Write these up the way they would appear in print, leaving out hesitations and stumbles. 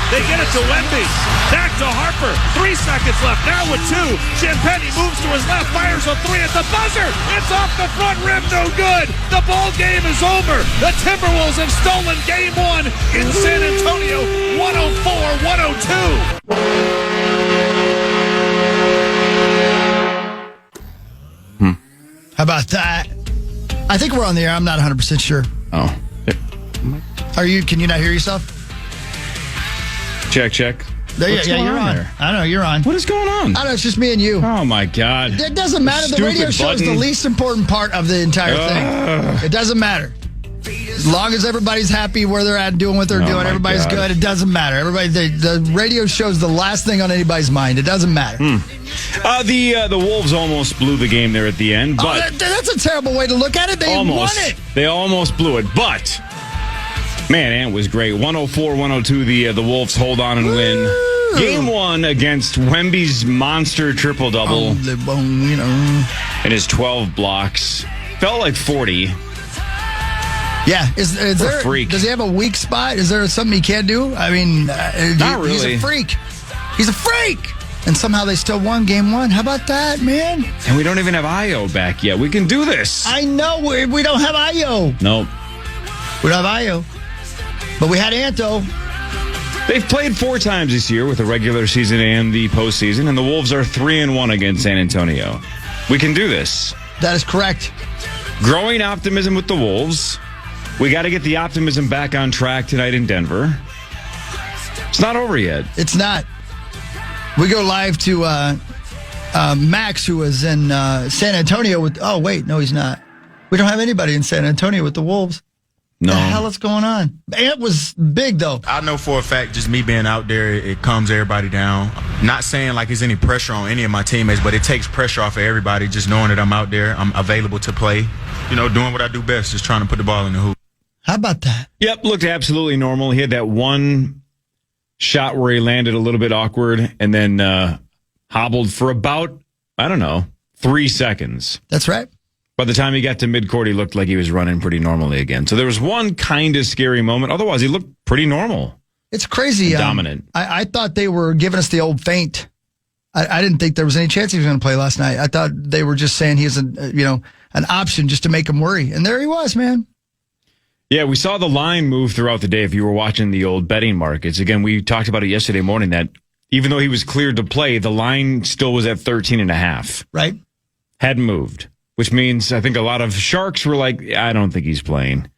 They get it to Wemby. Back to Harper. 3 seconds left. Now with 2. Champagny moves to his left. Fires a 3 at the buzzer. It's off the front rim. No good. The ball game is over. The Timberwolves have stolen game 1 in San Antonio. 104-102. How about that? I think we're on the air. I'm not 100% sure. Oh. Can you not hear yourself? Check. Yeah, you're on. There? I know, you're on. What is going on? I know, it's just me and you. Oh, my God. It doesn't matter. The radio show is the least important part of the entire thing. It doesn't matter. As long as everybody's happy where they're at, doing what they're doing, everybody's good, it doesn't matter. The radio show is the last thing on anybody's mind. It doesn't matter. The Wolves almost blew the game there at the end. But that's a terrible way to look at it. They won it. They almost blew it. But, man, it was great. 104-102, the Wolves hold on and win. Game 1 against Wemby's monster triple-double. And his 12 blocks. Felt like 40. Yeah, is there? Freak. Does he have a weak spot? Is there something he can't do? I mean, not really. He's a freak. He's a freak. And somehow they still won game 1. How about that, man? And we don't even have Io back yet. We can do this. I know we don't have Io. Nope. We don't have Io. But we had Anto. They've played 4 times this year with the regular season and the postseason, and the Wolves are 3-1 against San Antonio. We can do this. That is correct. Growing optimism with the Wolves. We got to get the optimism back on track tonight in Denver. It's not over yet. It's not. We go live to Max, who was in San Antonio with... Oh, wait. No, he's not. We don't have anybody in San Antonio with the Wolves. No. What the hell is going on? Ant was big, though. I know for a fact, just me being out there, it calms everybody down. Not saying like there's any pressure on any of my teammates, but it takes pressure off of everybody just knowing that I'm out there, I'm available to play, doing what I do best, just trying to put the ball in the hoop. How about that? Yep, looked absolutely normal. He had that one shot where he landed a little bit awkward and then hobbled for about, 3 seconds. That's right. By the time he got to midcourt, he looked like he was running pretty normally again. So there was one kind of scary moment. Otherwise, he looked pretty normal. It's crazy. Dominant. I thought they were giving us the old feint. I didn't think there was any chance he was going to play last night. I thought they were just saying he's an option just to make him worry. And there he was, man. Yeah, we saw the line move throughout the day if you were watching the old betting markets. Again, we talked about it yesterday morning that even though he was cleared to play, the line still was at 13.5. Right. Hadn't moved, which means I think a lot of sharks were like, I don't think he's playing.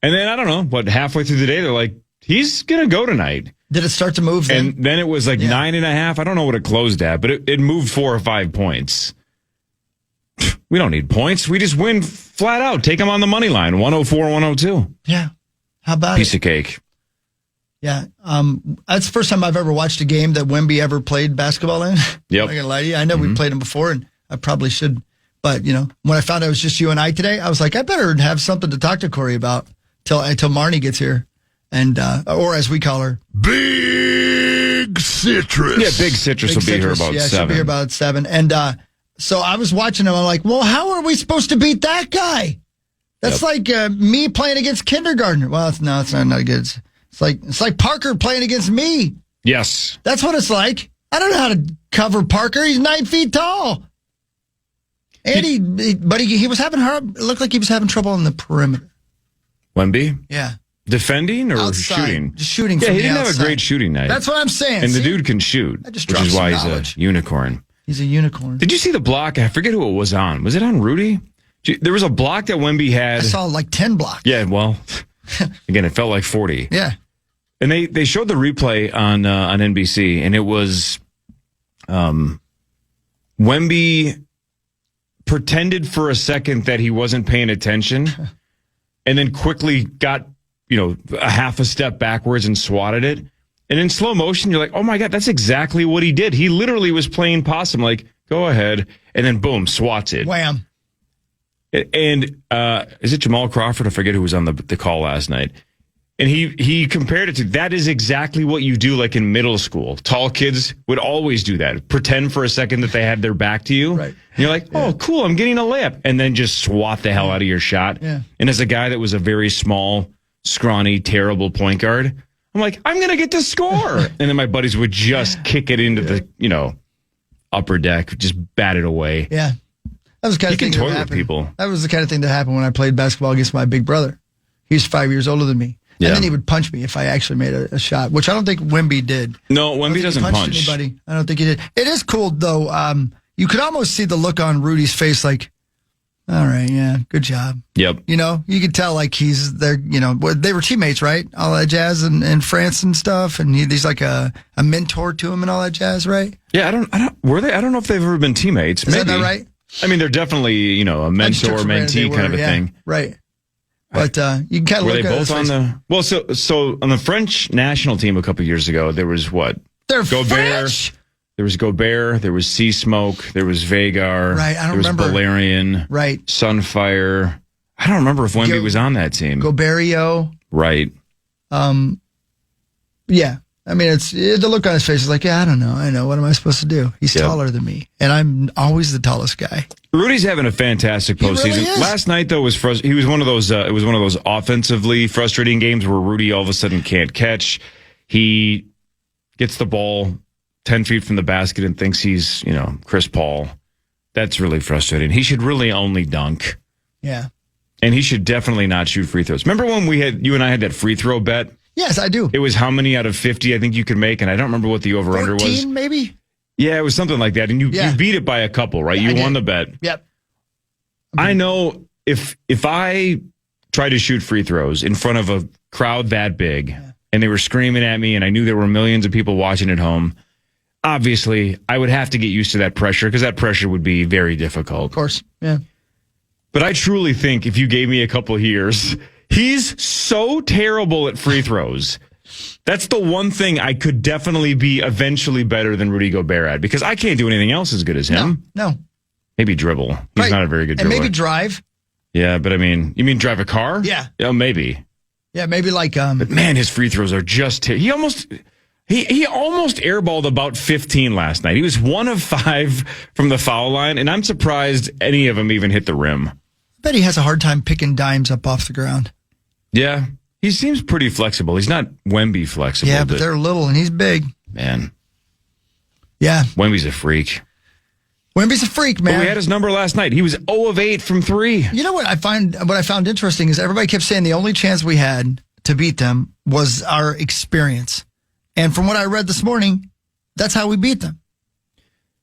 And then, halfway through the day, they're like, he's going to go tonight. Did it start to move then? And then it was like 9.5. I don't know what it closed at, but it moved 4 or 5 points. We don't need points. We just win flat out. Take them on the money line. 104-102. Yeah. How about Piece of cake. Yeah. That's the first time I've ever watched a game that Wemby ever played basketball in. Yep. I'm not going to lie to you. I know we played him before, and I probably should. But, when I found out it was just you and I today, I was like, I better have something to talk to Corey about until Marnie gets here. And, or as we call her, Big Citrus. Yeah, Big Citrus will be here about 7. Yeah, she'll be here about 7. And, so I was watching him. I'm like, well, how are we supposed to beat that guy? That's like me playing against kindergartner. Well, it's not good. It's like Parker playing against me. Yes. That's what it's like. I don't know how to cover Parker. He's 9 feet tall. And he was having it looked like he was having trouble on the perimeter. Wemby? Yeah. Defending or outside, shooting? Just shooting Yeah, from he the didn't outside. have a great shooting night. That's what I'm saying. And the dude can shoot, which is why he's a unicorn. He's a unicorn. Did you see the block? I forget who it was on. Was it on Rudy? There was a block that Wemby had. I saw like 10 blocks. Yeah, well, again, it felt like 40. Yeah. And they showed the replay on NBC, and it was Wemby pretended for a second that he wasn't paying attention, and then quickly got a half a step backwards and swatted it. And in slow motion, you're like, oh my God, that's exactly what he did. He literally was playing possum, like, go ahead, and then boom, swats it. Wham. And is it Jamal Crawford? I forget who was on the call last night. And he compared it to, that is exactly what you do like in middle school. Tall kids would always do that. Pretend for a second that they had their back to you. Right. And you're like, oh, cool, I'm getting a layup. And then just swat the hell out of your shot. Yeah. And as a guy that was a very small, scrawny, terrible point guard, I'm like, I'm going to get to score. And then my buddies would just kick it into the, upper deck, just bat it away. Yeah. That was the kind of thing that happened. People. That was the kind of thing that happened when I played basketball against my big brother. He's 5 years older than me. Yeah. And then he would punch me if I actually made a shot, which I don't think Wemby did. No, Wemby doesn't punch anybody. I don't think he did. It is cool, though. You could almost see the look on Rudy's face like, all right, yeah, good job. Yep. You could tell like he's there, they were teammates, right? All that jazz in France and stuff. And he's like a mentor to him and all that jazz, right? Yeah, were they? I don't know if they've ever been teammates. Is that not right? I mean, they're definitely, a mentor-mentee kind of a thing. Right. But you can kind of look at it. Were they both on the... Well, so on the French national team a couple years ago, there was what? They're Gobert. French? There was Gobert. There was Sea Smoke. There was Vagar. Right, I don't remember. There was Valerian. Right. Sunfire. I don't remember if Wemby was on that team. Goberio. Right. Yeah. I mean, it's the look on his face is like, yeah, I don't know. I know. What am I supposed to do? He's taller than me, and I'm always the tallest guy. Rudy's having a fantastic postseason. Really is. Last night, though, was he was one of those. It was one of those offensively frustrating games where Rudy all of a sudden can't catch. He gets the ball 10 feet from the basket and thinks he's, Chris Paul. That's really frustrating. He should really only dunk. Yeah. And he should definitely not shoot free throws. Remember when you and I had that free throw bet? Yes, I do. It was how many out of 50 I think you could make, and I don't remember what the over-under was. 14, maybe? Yeah, it was something like that. And you beat it by a couple, right? Yeah, you won the bet. Yep. I know if I tried to shoot free throws in front of a crowd that big, and they were screaming at me, and I knew there were millions of people watching at home, obviously, I would have to get used to that pressure because that pressure would be very difficult. Of course, yeah. But I truly think if you gave me a couple of years, he's so terrible at free throws. That's the one thing I could definitely be eventually better than Rudy Gobert at because I can't do anything else as good as him. No. Maybe dribble. He's not a very good dribbler. And maybe drive. Yeah, but I mean, you mean drive a car? Yeah. Oh, maybe. Yeah, maybe like But man, his free throws are just he almost airballed about 15 last night. He was 1 of 5 from the foul line, and I'm surprised any of them even hit the rim. I bet he has a hard time picking dimes up off the ground. Yeah. He seems pretty flexible. He's not Wemby flexible. Yeah, but they're little and he's big. Man. Yeah. Wemby's a freak. Wemby's a freak, man. But we had his number last night. He was 0 of 8 from 3. You know what I found interesting is everybody kept saying the only chance we had to beat them was our experience. And from what I read this morning, that's how we beat them.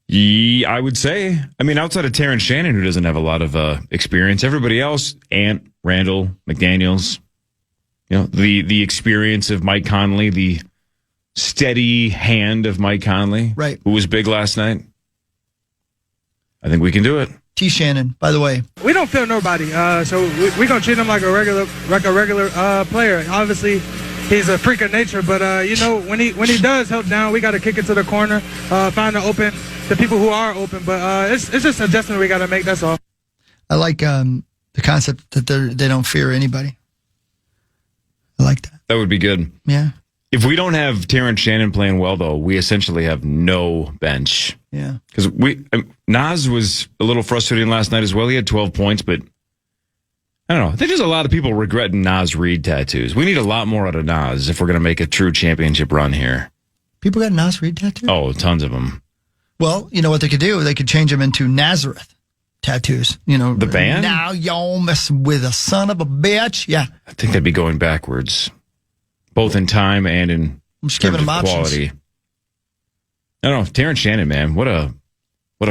Yeah, I would say. I mean, outside of Terrence Shannon, who doesn't have a lot of experience, everybody else, Ant, Randall, McDaniels, the experience of Mike Conley, the steady hand of Mike Conley, right, who was big last night. I think we can do it. T. Shannon, by the way. We don't feel nobody, so we're going to treat him like a regular player. Obviously, he's a freak of nature, but, when he does help down, we got to kick it to the corner, find the people who are open. But it's just an adjustment we got to make, that's all. I like the concept that they don't fear anybody. I like that. That would be good. Yeah. If we don't have Terrence Shannon playing well, though, we essentially have no bench. Yeah. Because Nas was a little frustrating last night as well. He had 12 points, but I don't know. I think there's a lot of people regretting Nas Reed tattoos. We need a lot more out of Nas if we're going to make a true championship run here. People got Nas Reed tattoos? Oh, tons of them. Well, you know what they could do? They could change them into Nazareth tattoos. The band? Now y'all messing with a son of a bitch. Yeah. I think that'd be going backwards, both in time and in I'm just giving them quality. Options. I don't know. Terrence Shannon, man, what a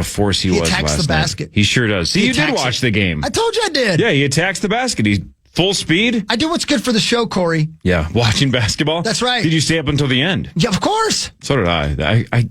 force he was last night. He attacks the basket. He sure does. See, you did watch the game. I told you I did. Yeah, he attacks the basket. He's full speed. I do what's good for the show, Corey. Yeah, watching basketball. That's right. Did you stay up until the end? Yeah, of course. So did I.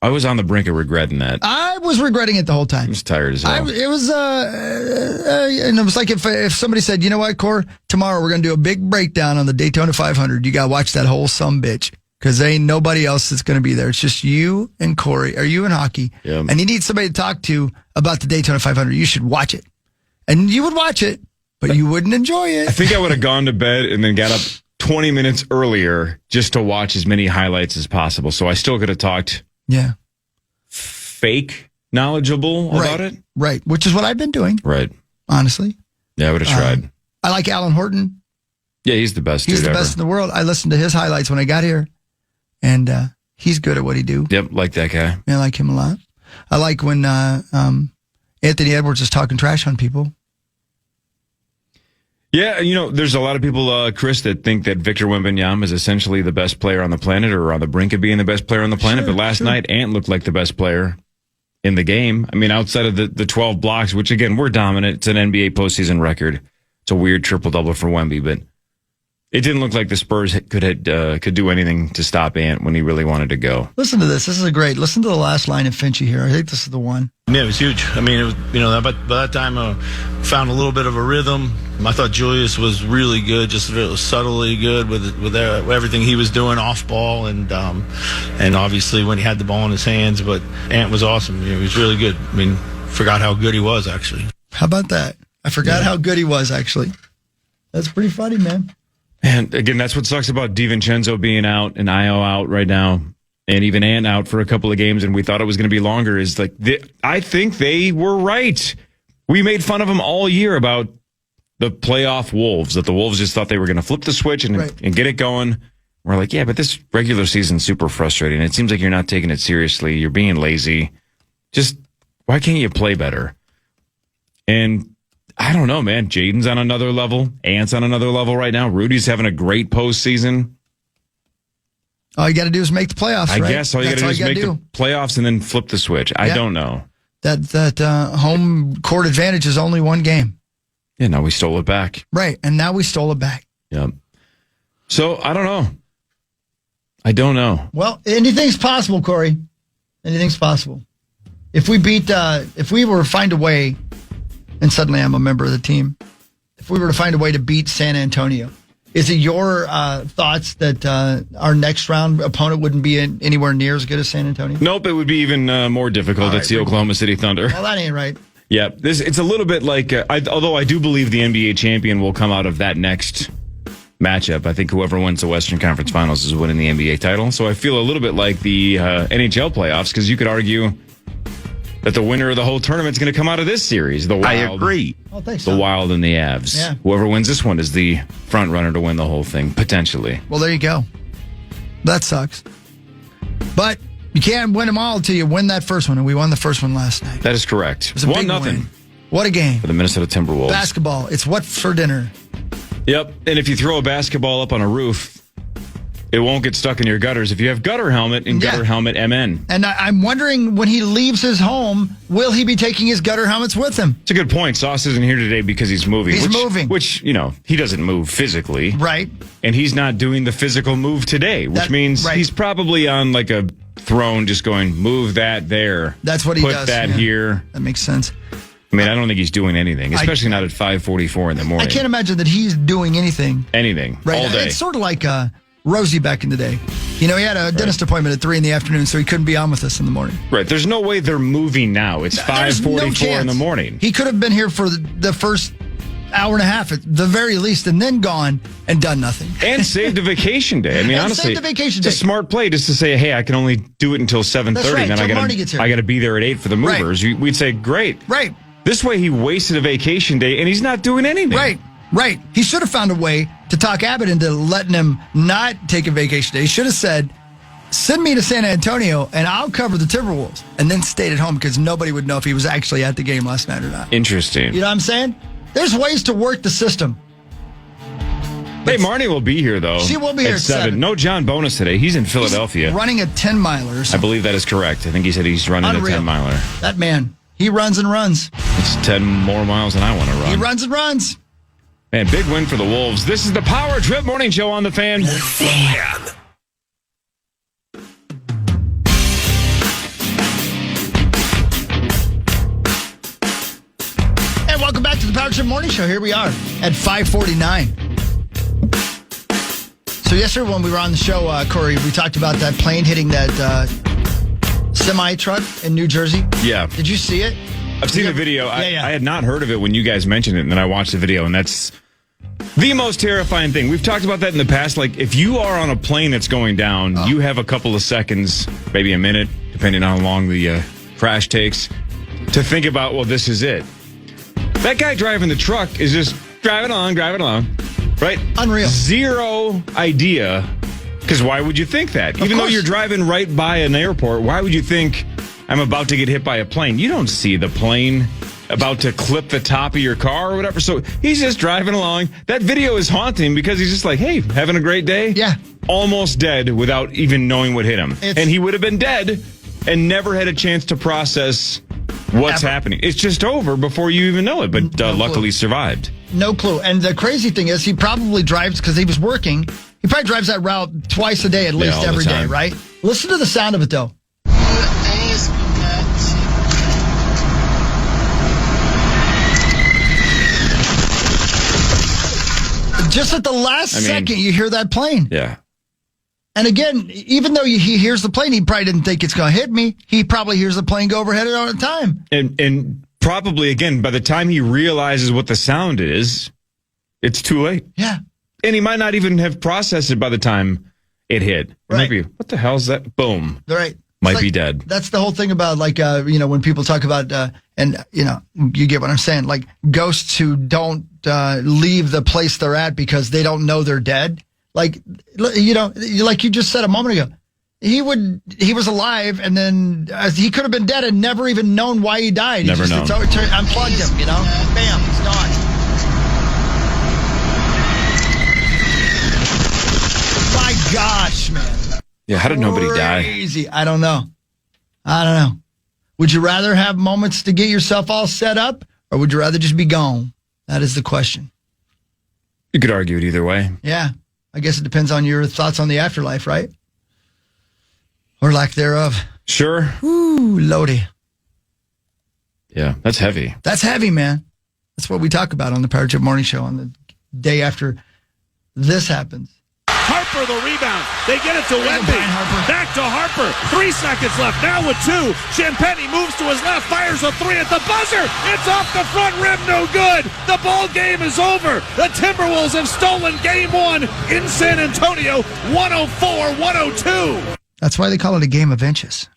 I was on the brink of regretting that. I was regretting it the whole time. I was tired as hell. It was, and it was like if somebody said, you know what, Cor, tomorrow we're going to do a big breakdown on the Daytona 500. You got to watch that whole sumbitch because there ain't nobody else that's going to be there. It's just you and Corey, or you and Hockey. Yep. And you need somebody to talk to about the Daytona 500. You should watch it. And you would watch it, but you wouldn't enjoy it. I think I would have gone to bed and then got up 20 minutes earlier just to watch as many highlights as possible. So I still could have talked. Yeah. Fake knowledgeable about it. Right. Which is what I've been doing. Right. Honestly. Yeah, I would have tried. I like Alan Horton. Yeah, he's the best. He's the best in the world. I listened to his highlights when I got here, and he's good at what he do. Yep, like that guy. I like him a lot. I like when Anthony Edwards is talking trash on people. Yeah, there's a lot of people, Chris, that think that Victor Wembanyama is essentially the best player on the planet or on the brink of being the best player on the planet. But last night, Ant looked like the best player in the game. I mean, outside of the 12 blocks, which, again, we're dominant. It's an NBA postseason record. It's a weird triple-double for Wemby, but it didn't look like the Spurs could do anything to stop Ant when he really wanted to go. Listen to this. This is listen to the last line of Finchie here. I think this is the one. Yeah, it was huge. I mean, it was, by that time, found a little bit of a rhythm. I thought Julius was really good, just really subtly good with everything he was doing off ball, and obviously when he had the ball in his hands. But Ant was awesome. He was really good. I mean, forgot how good he was, actually. How about that? I forgot how good he was, actually. That's pretty funny, man. And again, that's what sucks about DiVincenzo being out and Io out right now, and even Ant out for a couple of games, and we thought it was going to be longer. Is like I think they were right. We made fun of them all year about the playoff Wolves, that the Wolves just thought they were going to flip the switch and get it going. We're like, yeah, but this regular season's super frustrating. It seems like you're not taking it seriously. You're being lazy. Just why can't you play better? And I don't know, man. Jaden's on another level. Ant's on another level right now. Rudy's having a great postseason. All you got to do is make the playoffs, I guess all you got to do is make the playoffs and then flip the switch. I don't know. That home court advantage is only one game. Yeah, now we stole it back. Right, and now we stole it back. Yep. So, I don't know. I don't know. Well, anything's possible, Corey. Anything's possible. If we were to find a way, and suddenly I'm a member of the team, if we were to find a way to beat San Antonio, is it your thoughts that our next round opponent wouldn't be anywhere near as good as San Antonio? Nope, it would be even more difficult. It's the Oklahoma City Thunder. Well, that ain't right. Yeah, it's a little bit like, although I do believe the NBA champion will come out of that next matchup. I think whoever wins the Western Conference Finals is winning the NBA title. So I feel a little bit like the NHL playoffs, because you could argue that the winner of the whole tournament is going to come out of this series. I agree. Oh, thanks. So. The Wild and the Avs. Yeah. Whoever wins this one is the front runner to win the whole thing, potentially. Well, there you go. That sucks. But you can't win them all until you win that first one, and we won the first one last night. That is correct. It was a big 1-0. win. What a game. For the Minnesota Timberwolves. Basketball. It's what for dinner. Yep. And if you throw a basketball up on a roof, it won't get stuck in your gutters. If you have gutter helmet and gutter helmet MN. And I'm wondering, when he leaves his home, will he be taking his gutter helmets with him? It's a good point. Sauce isn't here today because he's moving. He's moving. Which, he doesn't move physically. Right. And he's not doing the physical move today, which means he's probably on like a throne just going, move that there. That's what he does. Put that here. That makes sense. I mean, I don't think he's doing anything, especially not at 5:44 in the morning. I can't imagine that he's doing anything. Anything. Right. All day. It's sort of like Rosie back in the day. He had a dentist appointment at 3 in the afternoon, so he couldn't be on with us in the morning. Right. There's no way they're moving now. It's 5:44 in the morning. He could have been here for the first hour and a half at the very least, and then gone and done nothing. And saved a vacation day. I mean, honestly, it's a smart play just to say, hey, I can only do it until 7:30. Right, then I got to be there at 8 for the movers. Right. We'd say, great. Right. This way he wasted a vacation day, and he's not doing anything. Right. He should have found a way to talk Abbott into letting him not take a vacation day. He should have said, send me to San Antonio, and I'll cover the Timberwolves, and then stayed at home because nobody would know if he was actually at the game last night or not. Interesting. You know what I'm saying? There's ways to work the system. Hey, Marnie will be here, though. She will be here at 7. No John Bonus today. He's in Philadelphia. He's running a 10-miler or something. I believe that is correct. I think he said he's running a 10-miler. That man, he runs and runs. It's 10 more miles than I want to run. He runs and runs. Man, big win for the Wolves. This is the Power Trip Morning Show on The Fan. The Fan. And welcome back to the Power Trip Morning Show. Here we are at 5:49. So yesterday when we were on the show, Corey, we talked about that plane hitting that semi-truck in New Jersey. Yeah. Did you see it? I've seen the video. I had not heard of it when you guys mentioned it, and then I watched the video, and that's the most terrifying thing. We've talked about that in the past. Like, if you are on a plane that's going down, you have a couple of seconds, maybe a minute, depending on how long the crash takes, to think about, well, this is it. That guy driving the truck is just driving along. Right? Unreal. Zero idea. Because why would you think that? Even though you're driving right by an airport, why would you think I'm about to get hit by a plane? You don't see the plane about to clip the top of your car or whatever. So he's just driving along. That video is haunting because he's just like, hey, having a great day? Yeah. Almost dead without even knowing what hit him. And he would have been dead and never had a chance to process what's happening. It's just over before you even know it, but luckily survived. No clue. And the crazy thing is he probably drives, because he was working, he probably drives that route twice a day at least every day, right? Listen to the sound of it, though. Just at the last second, you hear that plane. Yeah. And again, even though he hears the plane, he probably didn't think it's going to hit me. He probably hears the plane go overhead all the time. And probably, again, by the time he realizes what the sound is, it's too late. Yeah. And he might not even have processed it by the time it hit. Right. Maybe, what the hell's that? Boom. Right. Might be dead. That's the whole thing about, like, when people talk about, and, you get what I'm saying, like ghosts who don't leave the place they're at because they don't know they're dead. Like, like you just said a moment ago, he was alive, and then he could have been dead and never even known why he died. Never known. Unplugged him, Bam, he's gone. My gosh, man. Yeah, how did nobody die? Crazy. I don't know. Would you rather have moments to get yourself all set up, or would you rather just be gone? That is the question. You could argue it either way. Yeah. I guess it depends on your thoughts on the afterlife, right? Or lack thereof. Sure. Ooh, Lodi. Yeah, that's heavy. That's heavy, man. That's what we talk about on the Power Trip Morning Show on the day after this happens. Harper the rebound. They get it to Wemby. Back to Harper. 3 seconds left. Now with 2. Champagny moves to his left. Fires a 3 at the buzzer. It's off the front rim. No good. The ball game is over. The Timberwolves have stolen game 1 in San Antonio. 104-102. That's why they call it a game of inches.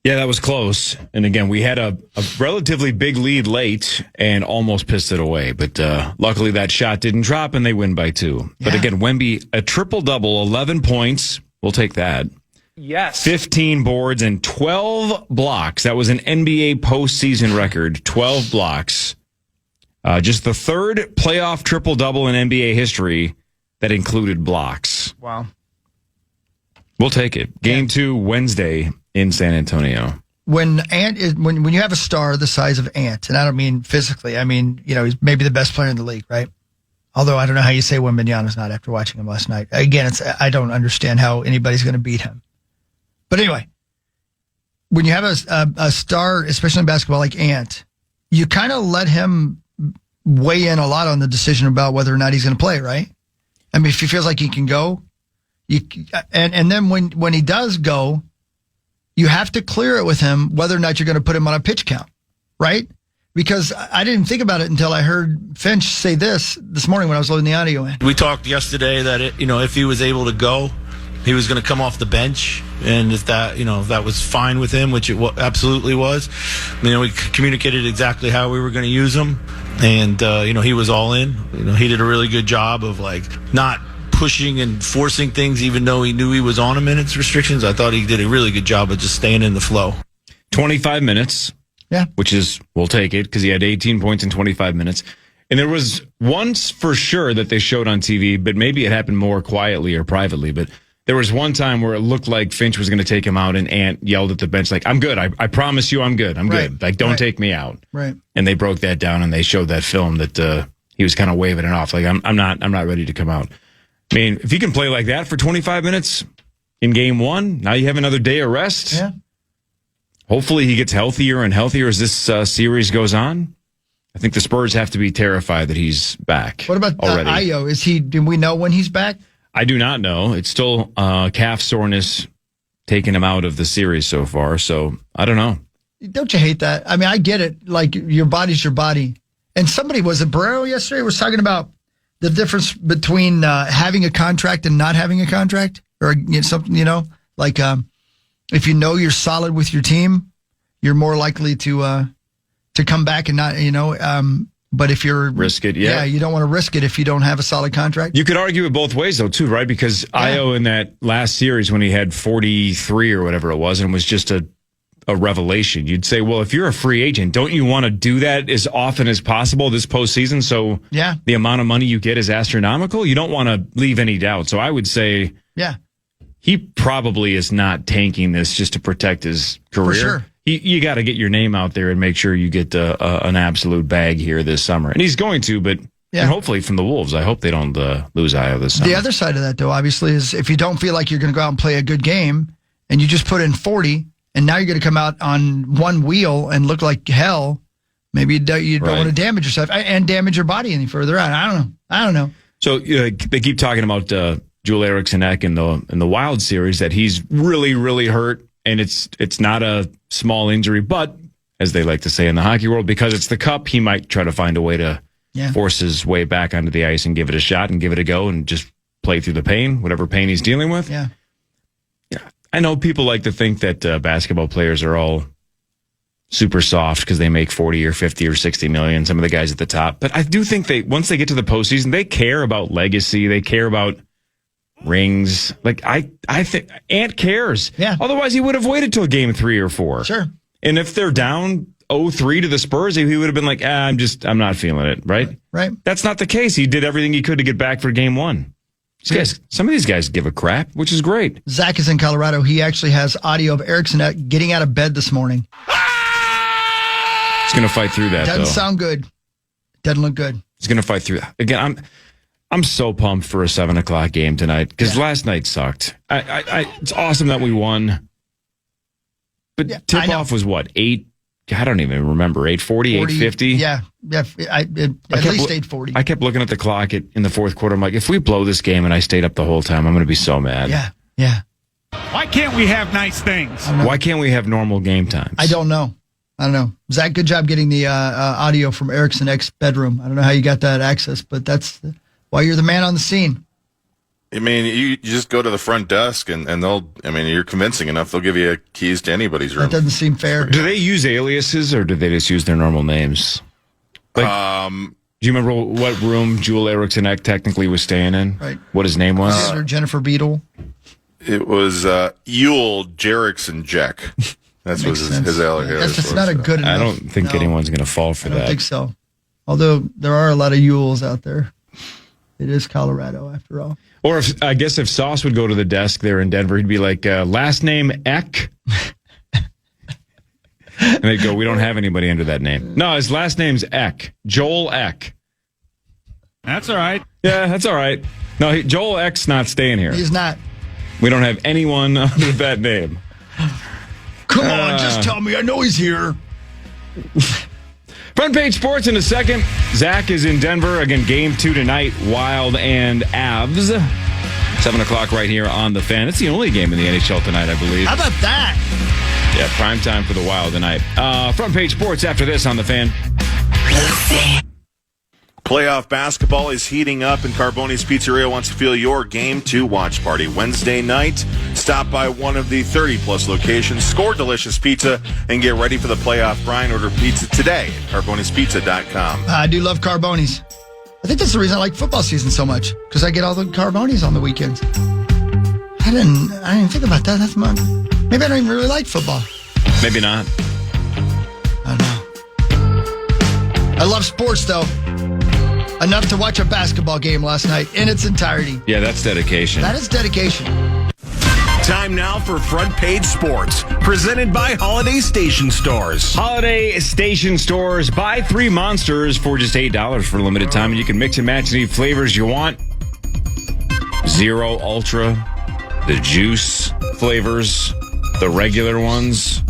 Yeah, that was close. And again, we had a relatively big lead late and almost pissed it away. But luckily that shot didn't drop and they win by 2. Yeah. But again, Wemby, a triple-double, 11 points. We'll take that. Yes. 15 boards and 12 blocks. That was an NBA postseason record, 12 blocks. Just the third playoff triple-double in NBA history that included blocks. Wow. We'll take it. Game 2, Wednesday in San Antonio. When you have a star the size of Ant, and I don't mean physically, I mean, he's maybe the best player in the league, right? Although I don't know how you say Wembanyama's not after watching him last night. Again, I don't understand how anybody's going to beat him. But anyway, when you have a star, especially in basketball like Ant, you kind of let him weigh in a lot on the decision about whether or not he's going to play, right? I mean, if he feels like he can go, and then when he does go, you have to clear it with him whether or not you're going to put him on a pitch count, right? Because I didn't think about it until I heard Finch say this morning when I was loading the audio in. We talked yesterday that if he was able to go, he was going to come off the bench, and if that was fine with him, which it absolutely was. We communicated exactly how we were going to use him, and he was all in. He did a really good job of not pushing and forcing things, even though he knew he was on a minutes restrictions. I thought he did a really good job of just staying in the flow. 25 minutes. Yeah. Which is, we'll take it, because he had 18 points in 25 minutes. And there was once for sure that they showed on TV, but maybe it happened more quietly or privately, but there was one time where it looked like Finch was going to take him out, and Ant yelled at the bench, like, I'm good. I promise you I'm good. I'm good. Like, don't take me out. Right. And they broke that down, and they showed that film that he was kind of waving it off. Like, I'm not ready to come out. I mean, if you can play like that for 25 minutes in game 1, now you have another day of rest. Yeah. Hopefully he gets healthier and healthier as this series goes on. I think the Spurs have to be terrified that he's back. What about Ayo? Do we know when he's back? I do not know. It's still calf soreness taking him out of the series so far, so I don't know. Don't you hate that? I mean, I get it. Like, your body's your body. And somebody, was it Barrero yesterday, was talking about the difference between having a contract and not having a contract, or something, like if you know you're solid with your team, you're more likely to come back and not, But if you're risk it, you don't want to risk it if you don't have a solid contract. You could argue it both ways, though, too, right? Because Io in that last series when he had 43 or whatever it was and was just a revelation, you'd say, well, if you're a free agent, don't you want to do that as often as possible this postseason? So the amount of money you get is astronomical. You don't want to leave any doubt. So I would say, he probably is not tanking this just to protect his career. For sure. You got to get your name out there and make sure you get an absolute bag here this summer. And he's going to, but and hopefully from the Wolves, I hope they don't lose Io this summer. The other side of that, though, obviously, is if you don't feel like you're going to go out and play a good game and you just put in 40 and now you're going to come out on one wheel and look like hell, maybe you don't want to damage yourself and damage your body any further on. I don't know. So they keep talking about Joel Eriksson Ek in the Wild series that he's really, really hurt. And it's not a small injury, but as they like to say in the hockey world, because it's the Cup, he might try to find a way to force his way back onto the ice and give it a shot and give it a go and just play through the pain, whatever pain he's dealing with. Yeah. I know people like to think that basketball players are all super soft because they make 40 or 50 or 60 million, some of the guys at the top. But I do think once they get to the postseason, they care about legacy. They care about rings. Like I think Ant cares. Yeah. Otherwise he would have waited till game 3 or 4. Sure. And if they're down 0-3 to the Spurs, he would have been like, I'm not feeling it. Right. That's not the case. He did everything he could to get back for game 1. Some of these guys give a crap, which is great. Zach is in Colorado. He actually has audio of Eriksson getting out of bed this morning. He's going to fight through that. Doesn't sound good. Doesn't look good. He's going to fight through that. Again, I'm so pumped for a 7:00 game tonight because last night sucked. It's awesome that we won, but tip-off was what, 8? I don't even remember. 8:40, 8:50. Yeah. At least 8:40. I kept looking at the clock in the fourth quarter. I'm like, if we blow this game and I stayed up the whole time, I'm going to be so mad. Yeah. Why can't we have nice things? Why can't we have normal game times? I don't know. Zach, good job getting the audio from Eriksson Ek's bedroom. I don't know how you got that access, but that's why you're the man on the scene. I mean, you just go to the front desk and you're convincing enough. They'll give you keys to anybody's room. That doesn't seem fair. Do they use aliases or do they just use their normal names? Do you remember what room Joel Eriksson Ek technically was staying in? Right. What his name was? Jennifer Beadle. It was Yule Jerickson Jack. That's what his alias was. That's not a good enough. I don't think anyone's going to fall for that. I don't think so. Although there are a lot of Yules out there. It is Colorado, after all. Or if Sauce would go to the desk there in Denver, he'd be like, last name Eck. And they'd go, we don't have anybody under that name. No, his last name's Eck. Joel Eck. That's all right. Yeah, that's all right. No, Joel Eck's not staying here. He's not. We don't have anyone under that name. Come on, just tell me. I know he's here. Front Page Sports in a second. Zach is in Denver. Again, game 2 tonight. Wild and Avs. 7:00 right here on The Fan. It's the only game in the NHL tonight, I believe. How about that? Yeah, prime time for the Wild tonight. Front Page Sports after this on The Fan. Playoff basketball is heating up, and Carboni's Pizzeria wants to feel your Game 2 watch party. Wednesday night, stop by one of the 30-plus locations, score delicious pizza, and get ready for the playoff grind. Order pizza today at Carboni'sPizza.com. I do love Carboni's. I think that's the reason I like football season so much, because I get all the Carboni's on the weekends. I didn't think about that. That's much. Maybe I don't even really like football. Maybe not. I don't know. I love sports, though. Enough to watch a basketball game last night in its entirety. Yeah, that's dedication. That is dedication. Time now for Front Page Sports, presented by Holiday Station Stores. Holiday Station Stores. Buy 3 Monsters for just $8 for a limited time, and you can mix and match any flavors you want. Zero, Ultra, the juice flavors, the regular ones.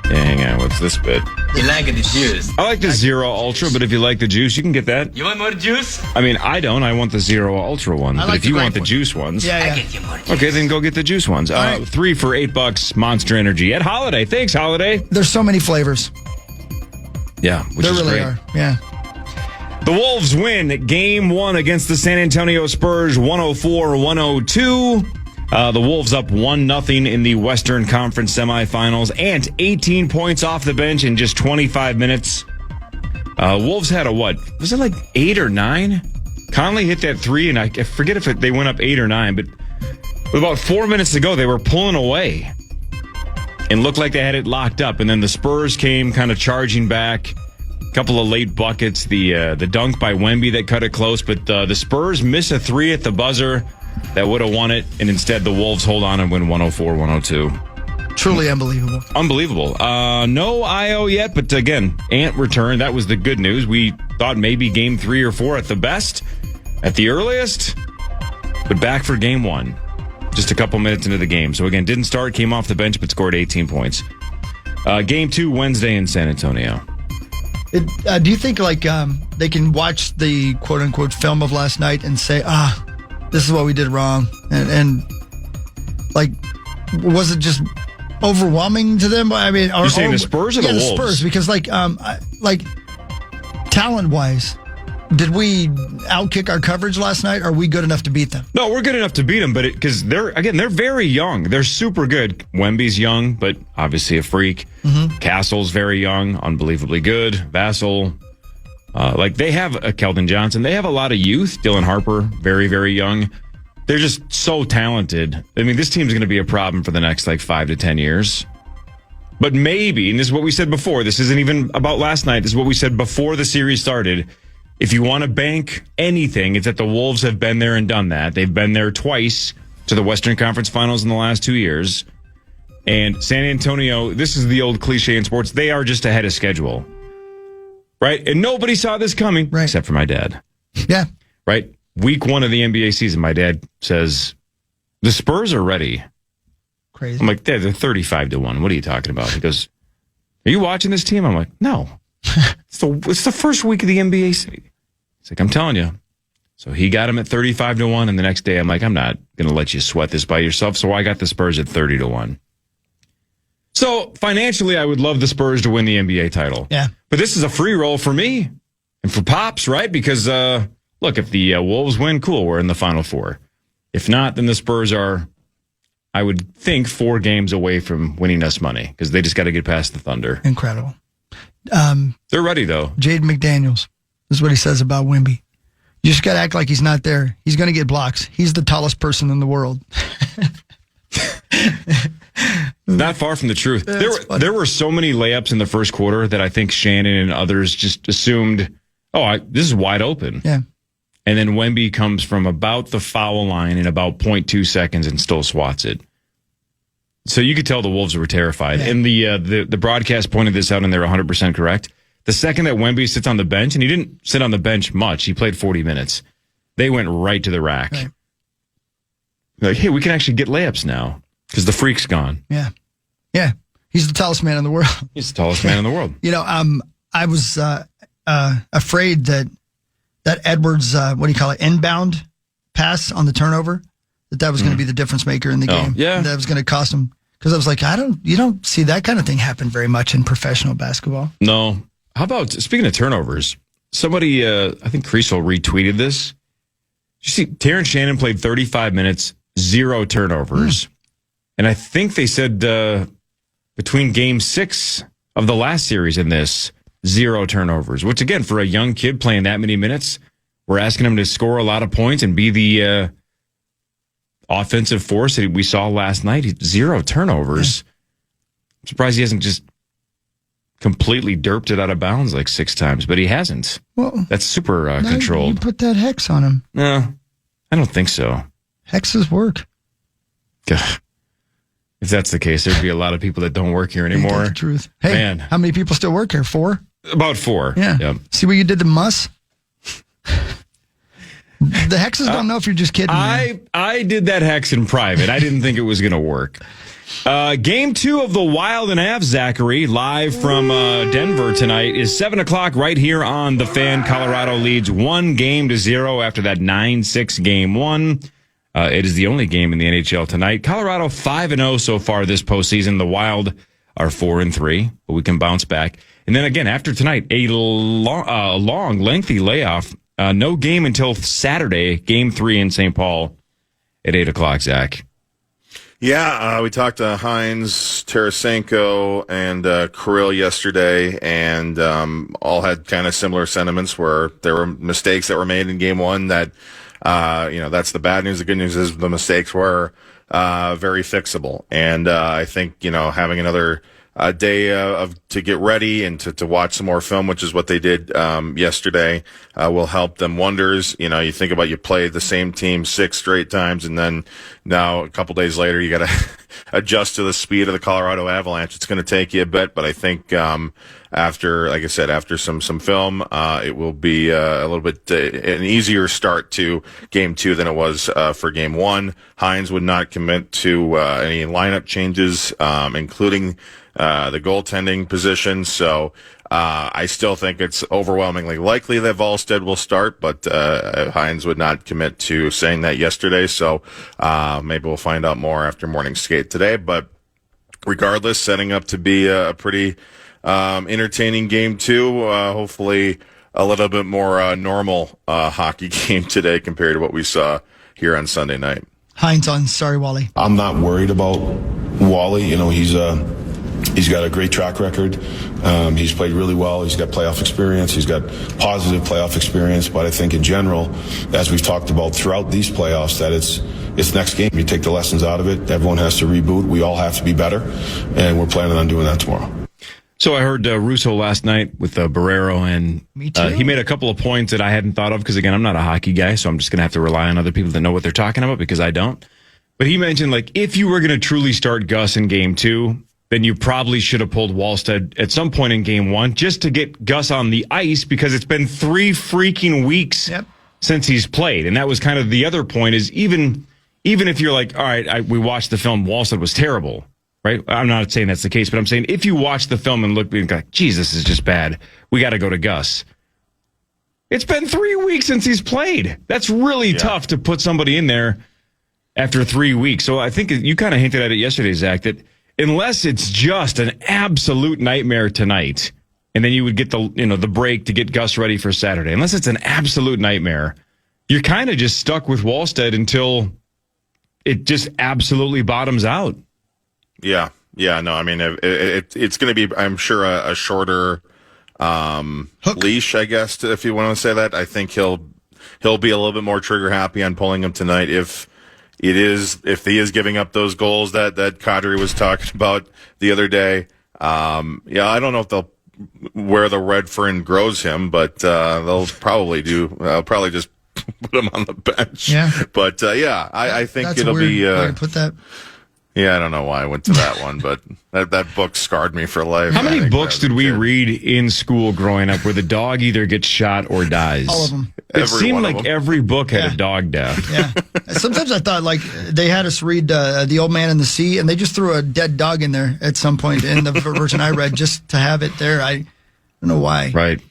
Yeah, hang on, what's this bit? You like the juice? I like the Zero Ultra, but if you like the juice, you can get that. You want more juice? I mean, I don't. I want the Zero Ultra one. But if you want the juice ones, yeah. I get you more juice. Okay, then go get the juice ones. 3 for $8. Monster Energy at Holiday. Thanks, Holiday. There's so many flavors. Yeah, which is really great. Are. Yeah. The Wolves win Game 1 against the San Antonio Spurs, 104-102. The Wolves up 1-0 in the Western Conference semifinals. And 18 points off the bench in just 25 minutes. Wolves had a what? Was it like 8 or 9? Conley hit that 3, and I forget if they went up 8 or 9, but with about 4 minutes to go, they were pulling away and looked like they had it locked up. And then the Spurs came kind of charging back. A couple of late buckets, the dunk by Wemby that cut it close, but the Spurs miss a 3 at the buzzer that would have won it, and instead the Wolves hold on and win 104-102. Truly unbelievable. Unbelievable. No IO yet, but again, Ant returned. That was the good news. We thought maybe game 3 or 4 at the best, at the earliest, but back for game 1. Just a couple minutes into the game. So again, didn't start, came off the bench, but scored 18 points. Game 2 Wednesday in San Antonio. Do you think they can watch the quote unquote film of last night and say, this is what we did wrong, and was it just overwhelming to them? I mean, you're saying the Spurs or the Wolves? The Spurs, because talent wise, did we outkick our coverage last night? Or are we good enough to beat them? No, we're good enough to beat them, but because they're very young. They're super good. Wemby's young, but obviously a freak. Mm-hmm. Castle's very young, unbelievably good. Vassell, they have a Keldon Johnson. They have a lot of youth. Dylan Harper, very, very young. They're just so talented. I mean, this team's going to be a problem for the next 5 to 10 years. But maybe, and this is what we said before, this isn't even about last night, this is what we said before the series started. If you want to bank anything, it's that the Wolves have been there and done that. They've been there twice to the Western Conference Finals in the last 2 years. And San Antonio, this is the old cliche in sports, they are just ahead of schedule. Right? And nobody saw this coming, right, except for my dad. Yeah. Right? Week 1 of the NBA season, my dad says, the Spurs are ready. Crazy. I'm like, they're 35-1. What are you talking about? He goes, are you watching this team? I'm like, no. It's the first week of the NBA season. He's like, I'm telling you. So he got him at 35-1, and the next day I'm like, I'm not going to let you sweat this by yourself. So I got the Spurs at 30-1. So financially, I would love the Spurs to win the NBA title. Yeah. But this is a free roll for me and for Pops, right? Because, look, if the Wolves win, cool, we're in the Final Four. If not, then the Spurs are, I would think, 4 games away from winning us money because they just got to get past the Thunder. Incredible. They're ready, though. Jaden McDaniels. This is what he says about Wemby. You just got to act like he's not there. He's going to get blocks. He's the tallest person in the world. Not far from the truth. There were so many layups in the first quarter that I think Shannon and others just assumed, this is wide open. Yeah. And then Wemby comes from about the foul line in about 0.2 seconds and still swats it. So you could tell the Wolves were terrified. Yeah. And the broadcast pointed this out, and they're 100% correct. The second that Wemby sits on the bench, and he didn't sit on the bench much, he played 40 minutes, they went right to the rack. Right. Like, hey, we can actually get layups now because the freak's gone. Yeah. Yeah. He's the tallest man in the world. He's the tallest man in the world. I was afraid that Edwards, inbound pass on the turnover, that was going to be the difference maker in the game. Yeah. That was going to cost him. Because I was like, you don't see that kind of thing happen very much in professional basketball. No. How about, speaking of turnovers, somebody, I think Creasel retweeted this. You see, Terrence Shannon played 35 minutes, 0 turnovers. And I think they said between game 6 of the last series and this, 0 turnovers, which again, for a young kid playing that many minutes, we're asking him to score a lot of points and be the offensive force that we saw last night. 0 turnovers. Yeah. I'm surprised he hasn't just completely derped it out of bounds 6 times, but he hasn't. Well, that's super controlled. You put that hex on him. No, I don't think so. Hexes work. God. If that's the case, there'd be a lot of people that don't work here anymore. Ain't that the truth. Hey, man, how many people still work here? 4? About 4. Yeah. Yep. See what you did to Muss? The hexes don't know if you're just kidding. I did that hex in private. I didn't think it was going to work. Game 2 of the Wild and Avs, Zachary, live from Denver tonight, is 7 o'clock right here on The Fan. Colorado leads 1-0 after that 9-6 game 1. It is the only game in the NHL tonight. Colorado 5-0 so far this postseason. The Wild are 4-3, but we can bounce back. And then again, after tonight, a long, lengthy layoff. No game until Saturday, game 3 in St. Paul at 8 o'clock, Zach. Yeah, we talked to Hines, Tarasenko, and Kirill yesterday, and all had kind of similar sentiments where there were mistakes that were made in Game 1 that, that's the bad news. The good news is the mistakes were very fixable. And I think, having another day to get ready and to watch some more film, which is what they did yesterday, will help them wonders. You think about you played the same team 6 straight times, and then now a couple days later you got to adjust to the speed of the Colorado Avalanche. It's going to take you a bit, but I think after, like I said, after some film, it will be a little bit an easier start to Game 2 than it was for Game 1. Hines would not commit to any lineup changes, including the goaltending position. So I still think it's overwhelmingly likely that Wallstedt will start, but Hines would not commit to saying that yesterday. So maybe we'll find out more after morning skate today. But regardless, setting up to be a pretty entertaining Game 2. Hopefully a little bit more normal hockey game today compared to what we saw here on Sunday night. Hines on. Sorry, Wally. I'm not worried about Wally. He's got a great track record. He's played really well. He's got playoff experience. He's got positive playoff experience. But I think in general, as we've talked about throughout these playoffs, that it's next game. You take the lessons out of it. Everyone has to reboot. We all have to be better. And we're planning on doing that tomorrow. So I heard Russo last night with Barrero, and he made a couple of points that I hadn't thought of because, again, I'm not a hockey guy, so I'm just going to have to rely on other people that know what they're talking about because I don't. But he mentioned, if you were going to truly start Gus in Game 2, then you probably should have pulled Wallstedt at some point in Game 1 just to get Gus on the ice because it's been 3 freaking weeks since he's played. And that was kind of the other point is even if you're like, all right, we watched the film, Wallstedt was terrible, right? I'm not saying that's the case, but I'm saying if you watch the film and look and go, geez, this is just bad, we got to go to Gus. It's been 3 weeks since he's played. That's really tough to put somebody in there after 3 weeks. So I think you kind of hinted at it yesterday, Zach, that unless it's just an absolute nightmare tonight, and then you would get the break to get Gus ready for Saturday. Unless it's an absolute nightmare, you're kind of just stuck with Wallstedt until it just absolutely bottoms out. Yeah. No, I mean, it's going to be, I'm sure, a shorter leash, I guess, if you want to say that. I think he'll be a little bit more trigger happy on pulling him tonight if he is giving up those goals that Kadri was talking about the other day. I don't know if they'll where the red fern grows him, but they'll probably do. I'll probably just put him on the bench. Yeah. But I think that's it'll a weird be. way to put that. Yeah, I don't know why I went to that one, but that book scarred me for life. How many books did we read in school growing up where the dog either gets shot or dies? All of them. It seemed like every book had a dog death. Yeah. Sometimes I thought they had us read The Old Man and the Sea, and they just threw a dead dog in there at some point in the version I read just to have it there. I don't know why. Right.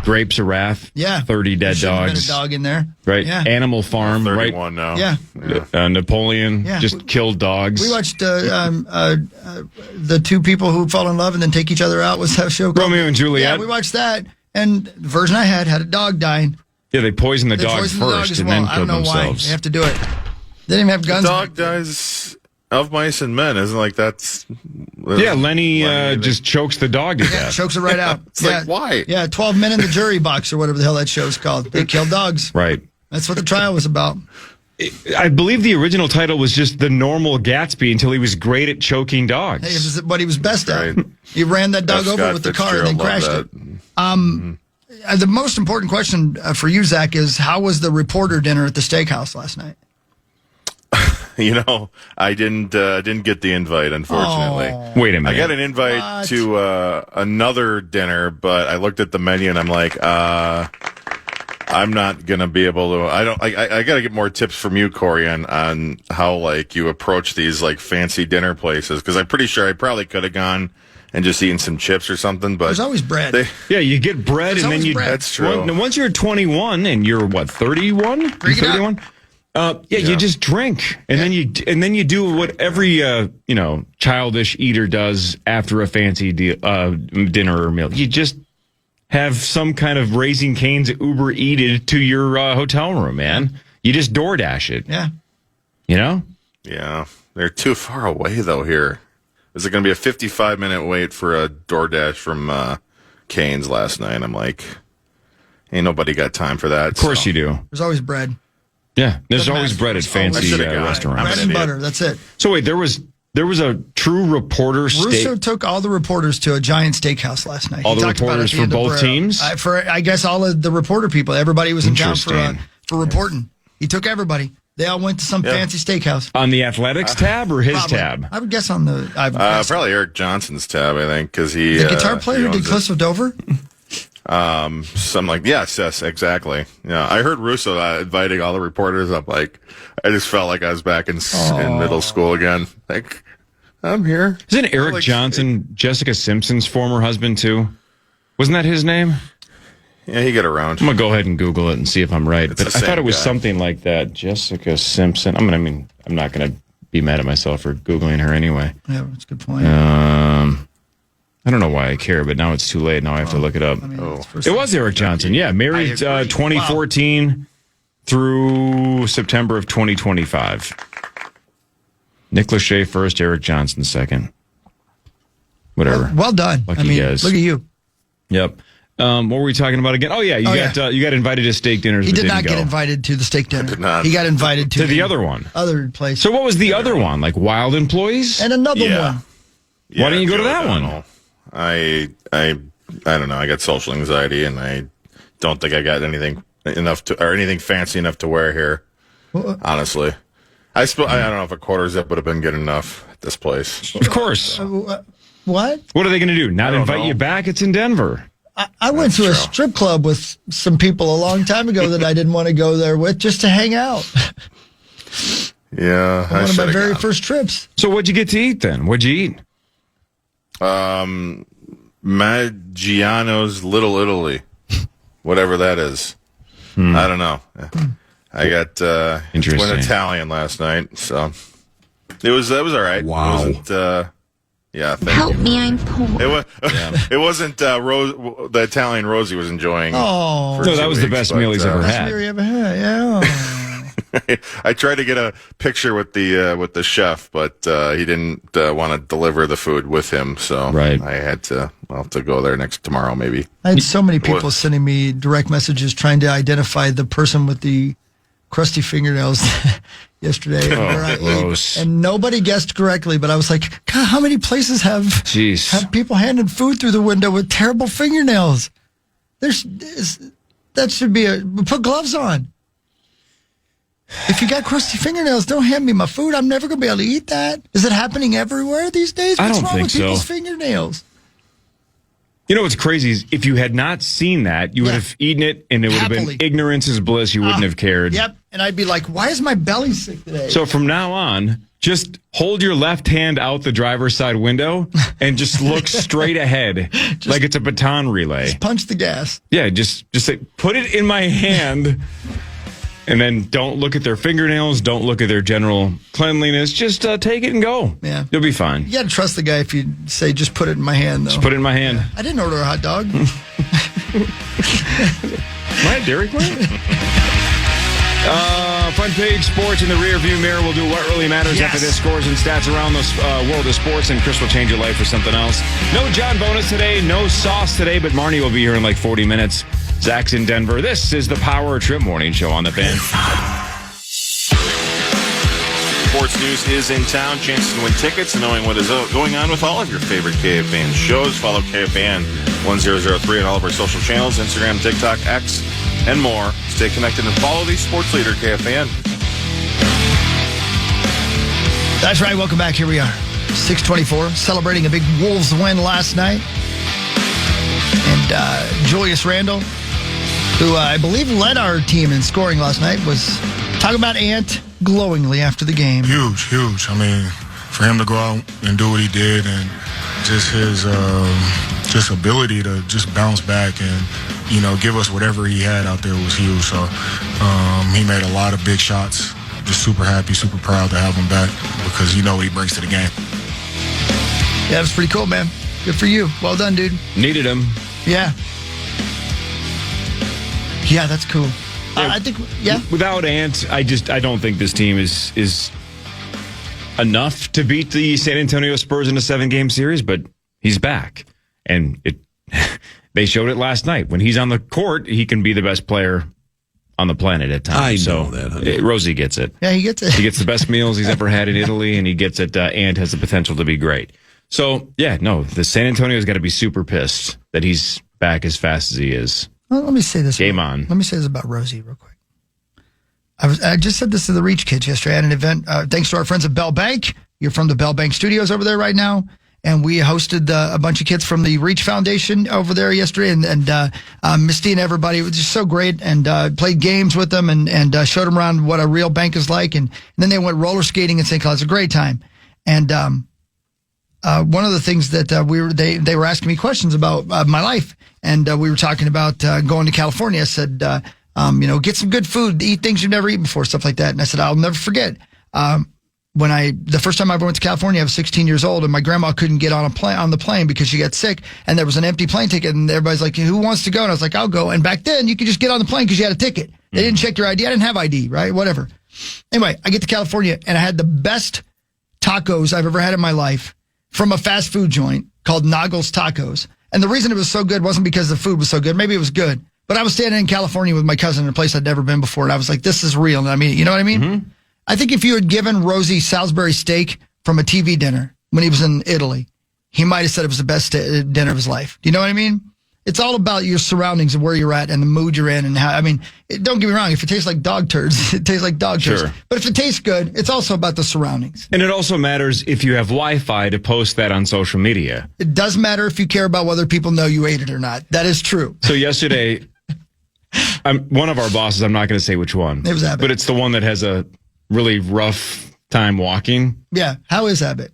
Grapes of Wrath. Yeah. 30 dead dogs. Been a dog in there. Right. Yeah. Animal Farm. 31 right. now. Yeah. Napoleon just killed dogs. We watched the two people who fall in love and then take each other out. What's that show called? Romeo and Juliet. Yeah, we watched that, and the version I had a dog dying. Yeah, they poisoned the dog first and then killed themselves. I don't know why. They have to do it. They didn't even have guns. The dog dies of mice and men. Isn't like that's... Yeah, Lenny just chokes the dog to death. Chokes it right out. It's like, why? Yeah, 12 Men in the Jury Box or whatever the hell that show's called. They killed dogs. Right. That's what the trial was about. I believe the original title was just The Normal Gatsby until he was great at choking dogs. Hey, it was what he was best at. He ran that dog over with the car and then crashed it. The most important question for you, Zach, is how was the reporter dinner at the steakhouse last night? I didn't get the invite, unfortunately. Oh. Wait a minute. I got an invite to another dinner, but I looked at the menu and I'm like, I'm not gonna be able to. I got to get more tips from you, Corey, on how you approach these fancy dinner places, because I'm pretty sure I probably could have gone and just eaten some chips or something. But there's always bread. You get bread, and then you. Bread. That's true. Once you're 21 and you're 31, 31. You just drink, and then you do what every childish eater does after a fancy dinner or meal. You just have some kind of Raising Cane's Uber Eated to your hotel room, man. You just DoorDash it. Yeah. Yeah. They're too far away, though, here. Is it going to be a 55-minute wait for a DoorDash from Cane's last night? I'm like, ain't nobody got time for that. Of course you do. There's always bread. Yeah, there's always bread at fancy restaurants. Bread and butter, that's it. So wait, there was a true reporter. Russo took all the reporters to a giant steakhouse last night. All the reporters for both teams? I guess all of the reporter people. Everybody was in town for reporting. He took everybody. They all went to some fancy steakhouse. On the Athletics tab or his probably. tab? I would guess on the... probably Eric Johnson's tab, I think, because he... The guitar player who did Cliffs of Dover? So I'm like, yes, exactly. Yeah, I heard Russo inviting all the reporters. I'm like, I just felt like I was back in middle school again. Like, I'm here. Isn't Eric Johnson Jessica Simpson's former husband too? Wasn't that his name? Yeah, he got around. I'm gonna go ahead and Google it and see if I'm right. It's but I thought it was something like that. Jessica Simpson. I'm not gonna be mad at myself for Googling her anyway. Yeah, that's a good point. I don't know why I care, but now it's too late. Now I have to look it up. It was Eric Johnson. Yeah, married 2014 through September of 2025. Nick Lachey first, Eric Johnson second. Whatever. Well done. Lucky guys. Look at you. Yep. What were we talking about again? Oh yeah, you got invited to steak dinners. He but did not didn't get go. invited to the steak dinner. Did not. He got invited to the other one. Other place. So what was the other one? Like Wild Employees? And another one. Yeah, why didn't you go to that one? I don't know. I got social anxiety, and I don't think I got anything fancy enough to wear here. Honestly, I don't know if a quarter zip would have been good enough at this place. Of course. What? What are they going to do? Not invite you back? It's in Denver. I went to a strip club with some people a long time ago that I didn't want to go there with just to hang out. Yeah, one of my very first trips. So what'd you get to eat then? What'd you eat? Maggiano's Little Italy, whatever that is. I don't know. I got went Italian last night, so it was all right. Wow. It wasn't, Help me, I'm poor. It wasn't the Italian Rosie was enjoying. Oh, no, that was the best meal he's ever had. Yeah. I tried to get a picture with the chef, but he didn't want to deliver the food with him, so I had to. I'll have to go there tomorrow, maybe. I had so many people sending me direct messages trying to identify the person with the crusty fingernails yesterday where I ate, and nobody guessed correctly. But I was like, God, how many places have people handing food through the window with terrible fingernails? That should be put gloves on. If you got crusty fingernails, don't hand me my food. I'm never going to be able to eat that. Is it happening everywhere these days? What's wrong with people's fingernails? You know what's crazy is if you had not seen that, you would have eaten it, and it would have been ignorance is bliss. You wouldn't have cared. Yep. And I'd be like, why is my belly sick today? So from now on, just hold your left hand out the driver's side window and just look straight ahead like it's a baton relay. Just punch the gas. Yeah, just say, put it in my hand. And then don't look at their fingernails. Don't look at their general cleanliness. Just take it and go. Yeah. You'll be fine. You got to trust the guy if you say, just put it in my hand, though. Just put it in my hand. Yeah. I didn't order a hot dog. Am I a Dairy Queen? Front page sports in the rear view mirror. We'll do what really matters after this. Scores and stats around the world of sports, and Chris will change your life for something else. No John bonus today. No sauce today, but Marnie will be here in like 40 minutes. Zach's in Denver. This is the Power Trip Morning Show on the Fan. Sports news is in town. Chances to win tickets and knowing what is going on with all of your favorite KFAN shows. Follow KFAN 1003 on all of our social channels, Instagram, TikTok, X, and more. Stay connected and follow the sports leader, KFAN. That's right. Welcome back. Here we are. 6:24, celebrating a big Wolves win last night. And Julius Randle, who I believe led our team in scoring last night, was talking about Ant glowingly after the game. Huge. I mean, for him to go out and do what he did, and just his just ability to just bounce back and, you know, give us whatever he had out there was huge. So he made a lot of big shots. Just super happy, super proud to have him back because you know what he brings to the game. Yeah, that's pretty cool, man. Good for you. Well done, dude. Needed him. Yeah. Yeah, that's cool. I think, Without Ant, I don't think this team is enough to beat the San Antonio Spurs in a 7-game series, but he's back. And they showed it last night. When he's on the court, he can be the best player on the planet at times. I know that. Rosie gets it. Yeah, he gets it. He gets the best meals he's ever had in Italy, and he gets it and has the potential to be great. So, the San Antonio's got to be super pissed that he's back as fast as he is. Well, let me say this. Game on. Let me say this about Rosie real quick. I just said this to the Reach kids yesterday at an event. Thanks to our friends at Bell Bank. You're from the Bell Bank Studios over there right now. And we hosted a bunch of kids from the Reach Foundation over there yesterday. And Misty and everybody, it was just so great. And played games with them and showed them around what a real bank is like. And then they went roller skating in St. Cloud. It was a great time. And one of the things that they were asking me questions about my life. And we were talking about going to California. I said, get some good food, eat things you've never eaten before, stuff like that. And I said, I'll never forget. The first time I ever went to California, I was 16 years old, and my grandma couldn't get on the plane because she got sick, and there was an empty plane ticket, and everybody's like, who wants to go? And I was like, I'll go. And back then, you could just get on the plane because you had a ticket. They didn't check your ID. I didn't have ID, right? Whatever. Anyway, I get to California, and I had the best tacos I've ever had in my life from a fast food joint called Nagel's Tacos. And the reason it was so good wasn't because the food was so good. Maybe it was good. But I was standing in California with my cousin in a place I'd never been before, and I was like, this is real. And I mean, you know what I mean? Mm-hmm. I think if you had given Rosie Salisbury steak from a TV dinner when he was in Italy, he might have said it was the best dinner of his life. Do you know what I mean? It's all about your surroundings and where you're at and the mood you're in and how, don't get me wrong. If it tastes like dog turds, it tastes like dog turds. But if it tastes good, it's also about the surroundings. And it also matters if you have Wi-Fi to post that on social media. It does matter if you care about whether people know you ate it or not. That is true. So yesterday, one of our bosses, I'm not going to say which one. It was Abbott. But it's the one that has a really rough time walking. Yeah. How is Abbott?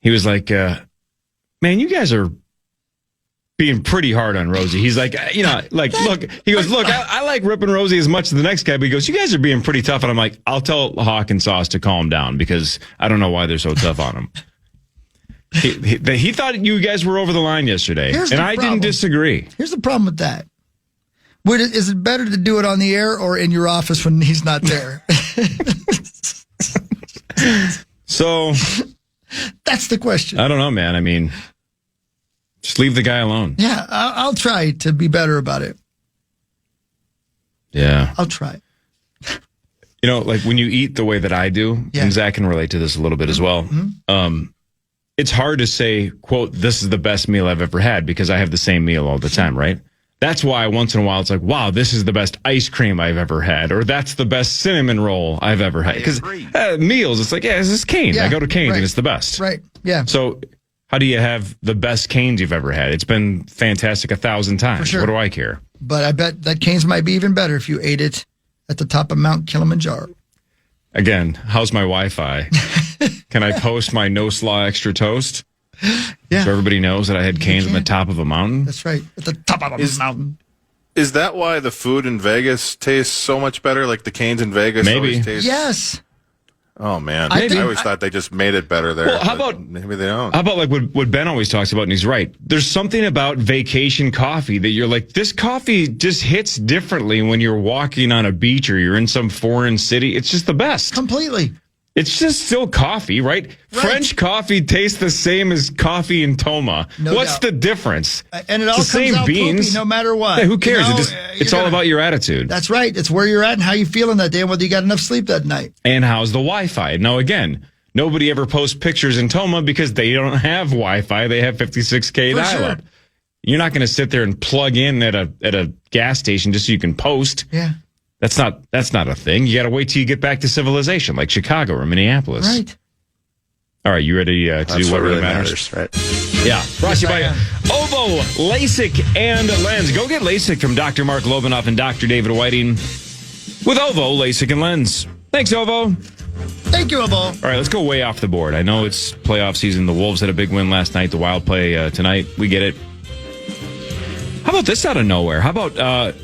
He was like, man, you guys are being pretty hard on Rosie. He's like, look, he goes, look, I like ripping Rosie as much as the next guy, but he goes, you guys are being pretty tough. And I'm like, I'll tell Hawk and Sauce to calm down because I don't know why they're so tough on him. He thought you guys were over the line yesterday, and I didn't disagree. Here's the problem with that. Is it better to do it on the air or in your office when he's not there? So that's the question. I don't know, man. Just leave the guy alone. Yeah, I'll try to be better about it. Yeah. I'll try. Like when you eat the way that I do, and Zach can relate to this a little bit as well. Mm-hmm. It's hard to say, quote, this is the best meal I've ever had because I have the same meal all the time, right? That's why once in a while it's like, wow, this is the best ice cream I've ever had, or that's the best cinnamon roll I've ever had. Because meals, it's like, this is Cane's. I go to Cane's and it's the best. Right, yeah. So how do you have the best Cane's you've ever had? It's been fantastic 1,000 times. For sure. What do I care? But I bet that Cane's might be even better if you ate it at the top of Mount Kilimanjaro. Again, how's my Wi-Fi? Can I post my no slaw extra toast? Yeah. So everybody knows that I had Cane's on the top of a mountain. That's right. At the top of a mountain. Is that why the food in Vegas tastes so much better? Like the Cane's in Vegas always taste... Yes. Oh, man. I always thought they just made it better there. Well, how about... Maybe they don't. How about like what Ben always talks about, and he's right. There's something about vacation coffee that you're like, this coffee just hits differently when you're walking on a beach or you're in some foreign city. It's just the best. Completely. It's just still coffee, right? French coffee tastes the same as coffee in Toma. What's the difference? And it all comes out beans, no matter what. Yeah, who cares? It's all about your attitude. That's right. It's where you're at and how you feeling that day and whether you got enough sleep that night. And how's the Wi-Fi? Now, again, nobody ever posts pictures in Toma because they don't have Wi-Fi. They have 56K dial-up. Sure. You're not going to sit there and plug in at a gas station just so you can post. Yeah. That's not a thing. You got to wait till you get back to civilization, like Chicago or Minneapolis. Right. All right, you ready to do what really matters? Right. Yeah. Brought to you by OVO, LASIK, and Lens. Go get LASIK from Dr. Mark Lobanoff and Dr. David Whiting with OVO, LASIK, and Lens. Thanks, OVO. Thank you, OVO. All right, let's go way off the board. I know it's playoff season. The Wolves had a big win last night. The Wild play tonight. We get it. How about this out of nowhere? How about...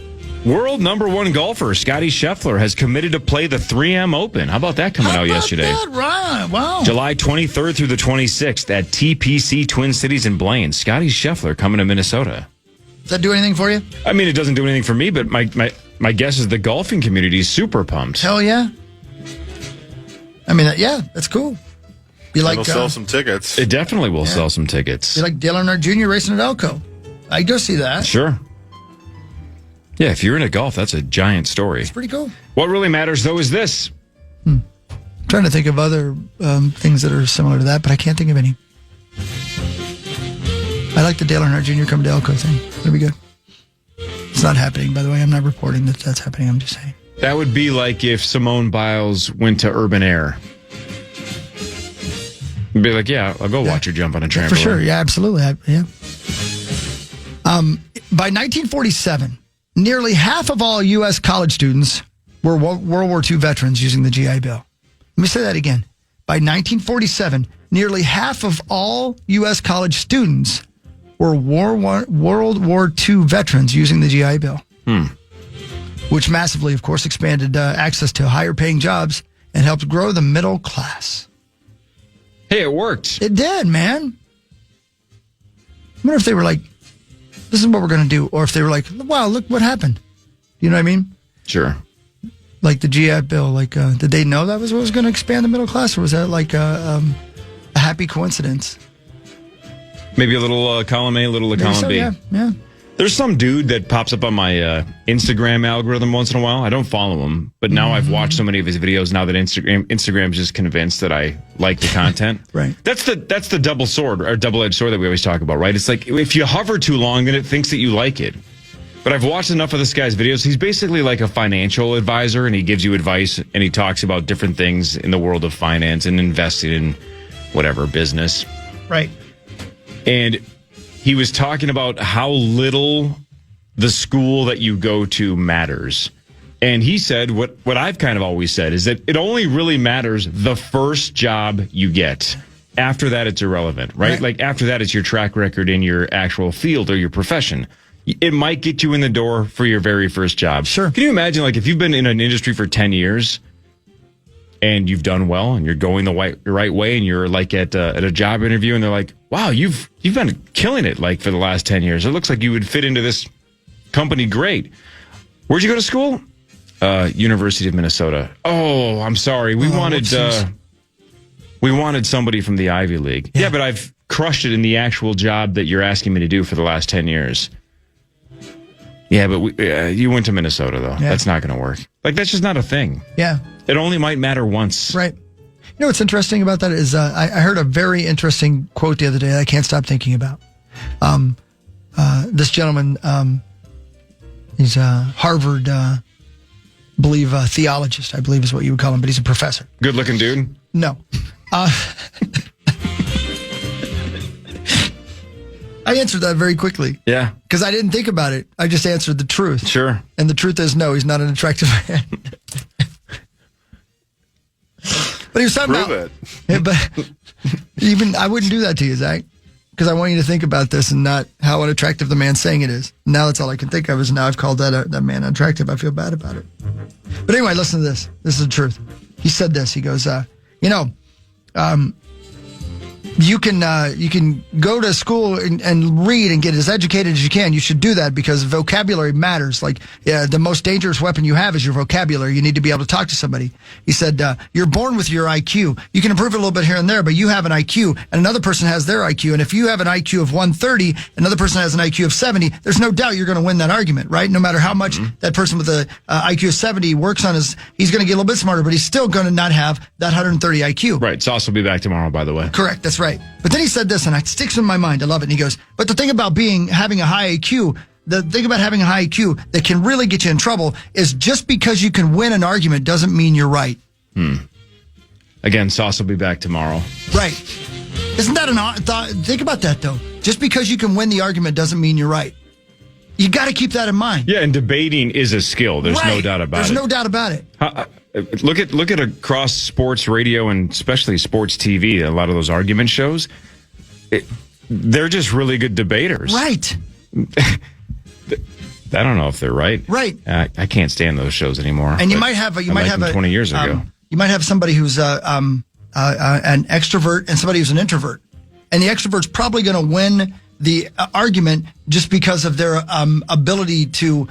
world number one golfer Scottie Scheffler has committed to play the 3M Open. How about that coming out yesterday? That? Right. Wow. July 23rd through the 26th at TPC Twin Cities in Blaine. Scottie Scheffler coming to Minnesota. Does that do anything for you? I mean, it doesn't do anything for me, but my guess is the golfing community is super pumped. Hell yeah. I mean, that's cool. It'll sell some tickets. It definitely will sell some tickets. Be like Dale Earnhardt Jr. racing at Elko. I'd go see that. Sure. Yeah, if you're into golf, that's a giant story. It's pretty cool. What really matters, though, is this. I'm trying to think of other things that are similar to that, but I can't think of any. I like the Dale Earnhardt Jr. coming to Elko thing. That'd be good. It's not happening, by the way. I'm not reporting that that's happening. I'm just saying. That would be like if Simone Biles went to Urban Air. Be like, yeah, I'll go watch her jump on a trampoline. For sure. Yeah, absolutely. By 1947, nearly half of all U.S. college students were World War II veterans using the GI Bill. Let me say that again. By 1947, nearly half of all U.S. college students were World War II veterans using the GI Bill, which massively, of course, expanded access to higher paying jobs and helped grow the middle class. Hey, it worked. It did, man. I wonder if they were like, this is what we're going to do. Or if they were like, wow, look what happened. You know what I mean? Sure. Like the GI Bill, like, did they know that was what was going to expand the middle class? Or was that like a happy coincidence? Maybe a little column A, a little column B. Yeah. There's some dude that pops up on my Instagram algorithm once in a while. I don't follow him, but now I've watched so many of his videos now that Instagram's just convinced that I like the content. Right. That's the double sword or double-edged sword that we always talk about, right? It's like if you hover too long, then it thinks that you like it. But I've watched enough of this guy's videos. He's basically like a financial advisor, and he gives you advice, and he talks about different things in the world of finance and investing in whatever business. Right. And he was talking about how little the school that you go to matters. And he said what I've kind of always said is that it only really matters the first job you get. After that, it's irrelevant, right? Like after that, it's your track record in your actual field or your profession. It might get you in the door for your very first job. Sure. Can you imagine, like, if you've been in an industry for 10 years and you've done well and you're going the right way and you're like at a job interview and they're like, wow, you've been killing it like for the last 10 years. It looks like you would fit into this company great. Where'd you go to school? University of Minnesota. Oh, I'm sorry. We wanted somebody from the Ivy League. Yeah, but I've crushed it in the actual job that you're asking me to do for the last 10 years. Yeah, but you went to Minnesota, though. Yeah. That's not going to work. Like, that's just not a thing. Yeah. It only might matter once. Right. You know what's interesting about that is I heard a very interesting quote the other day that I can't stop thinking about. This gentleman, he's a Harvard, theologist, I believe is what you would call him, but he's a professor. Good-looking dude? No. I answered that very quickly. Yeah. Because I didn't think about it. I just answered the truth. Sure. And the truth is no, he's not an attractive man. But he was talking about... But even, I wouldn't do that to you, Zach. Because I want you to think about this and not how unattractive the man's saying it is. Now that's all I can think of is now I've called that man unattractive. I feel bad about it. But anyway, listen to this. This is the truth. He said this. He goes, you can go to school and read and get as educated as you can. You should do that because vocabulary matters. Like the most dangerous weapon you have is your vocabulary. You need to be able to talk to somebody. He said, you're born with your IQ. You can improve it a little bit here and there, but you have an IQ and another person has their IQ. And if you have an IQ of 130, another person has an IQ of 70, there's no doubt you're going to win that argument, right? No matter how much that person with the IQ of 70 works on he's going to get a little bit smarter, but he's still going to not have that 130 IQ. Right. Sauce will be back tomorrow, by the way. Correct. That's right. But then he said this, and it sticks in my mind. I love it. And he goes, but the thing about having a high IQ, the thing about having a high IQ that can really get you in trouble is just because you can win an argument doesn't mean you're right. Again, Sauce will be back tomorrow. Right. Isn't that an odd thought? Think about that, though. Just because you can win the argument doesn't mean you're right. You got to keep that in mind. Yeah, and debating is a skill. There's no doubt about it. There's no doubt about it. Look at across sports radio and especially sports TV, a lot of those argument shows, they're just really good debaters. Right. I don't know if they're right. Right. I can't stand those shows anymore. And you might have 20 years ago. You might have somebody who's an extrovert and somebody who's an introvert. And the extrovert's probably going to win the argument just because of their ability to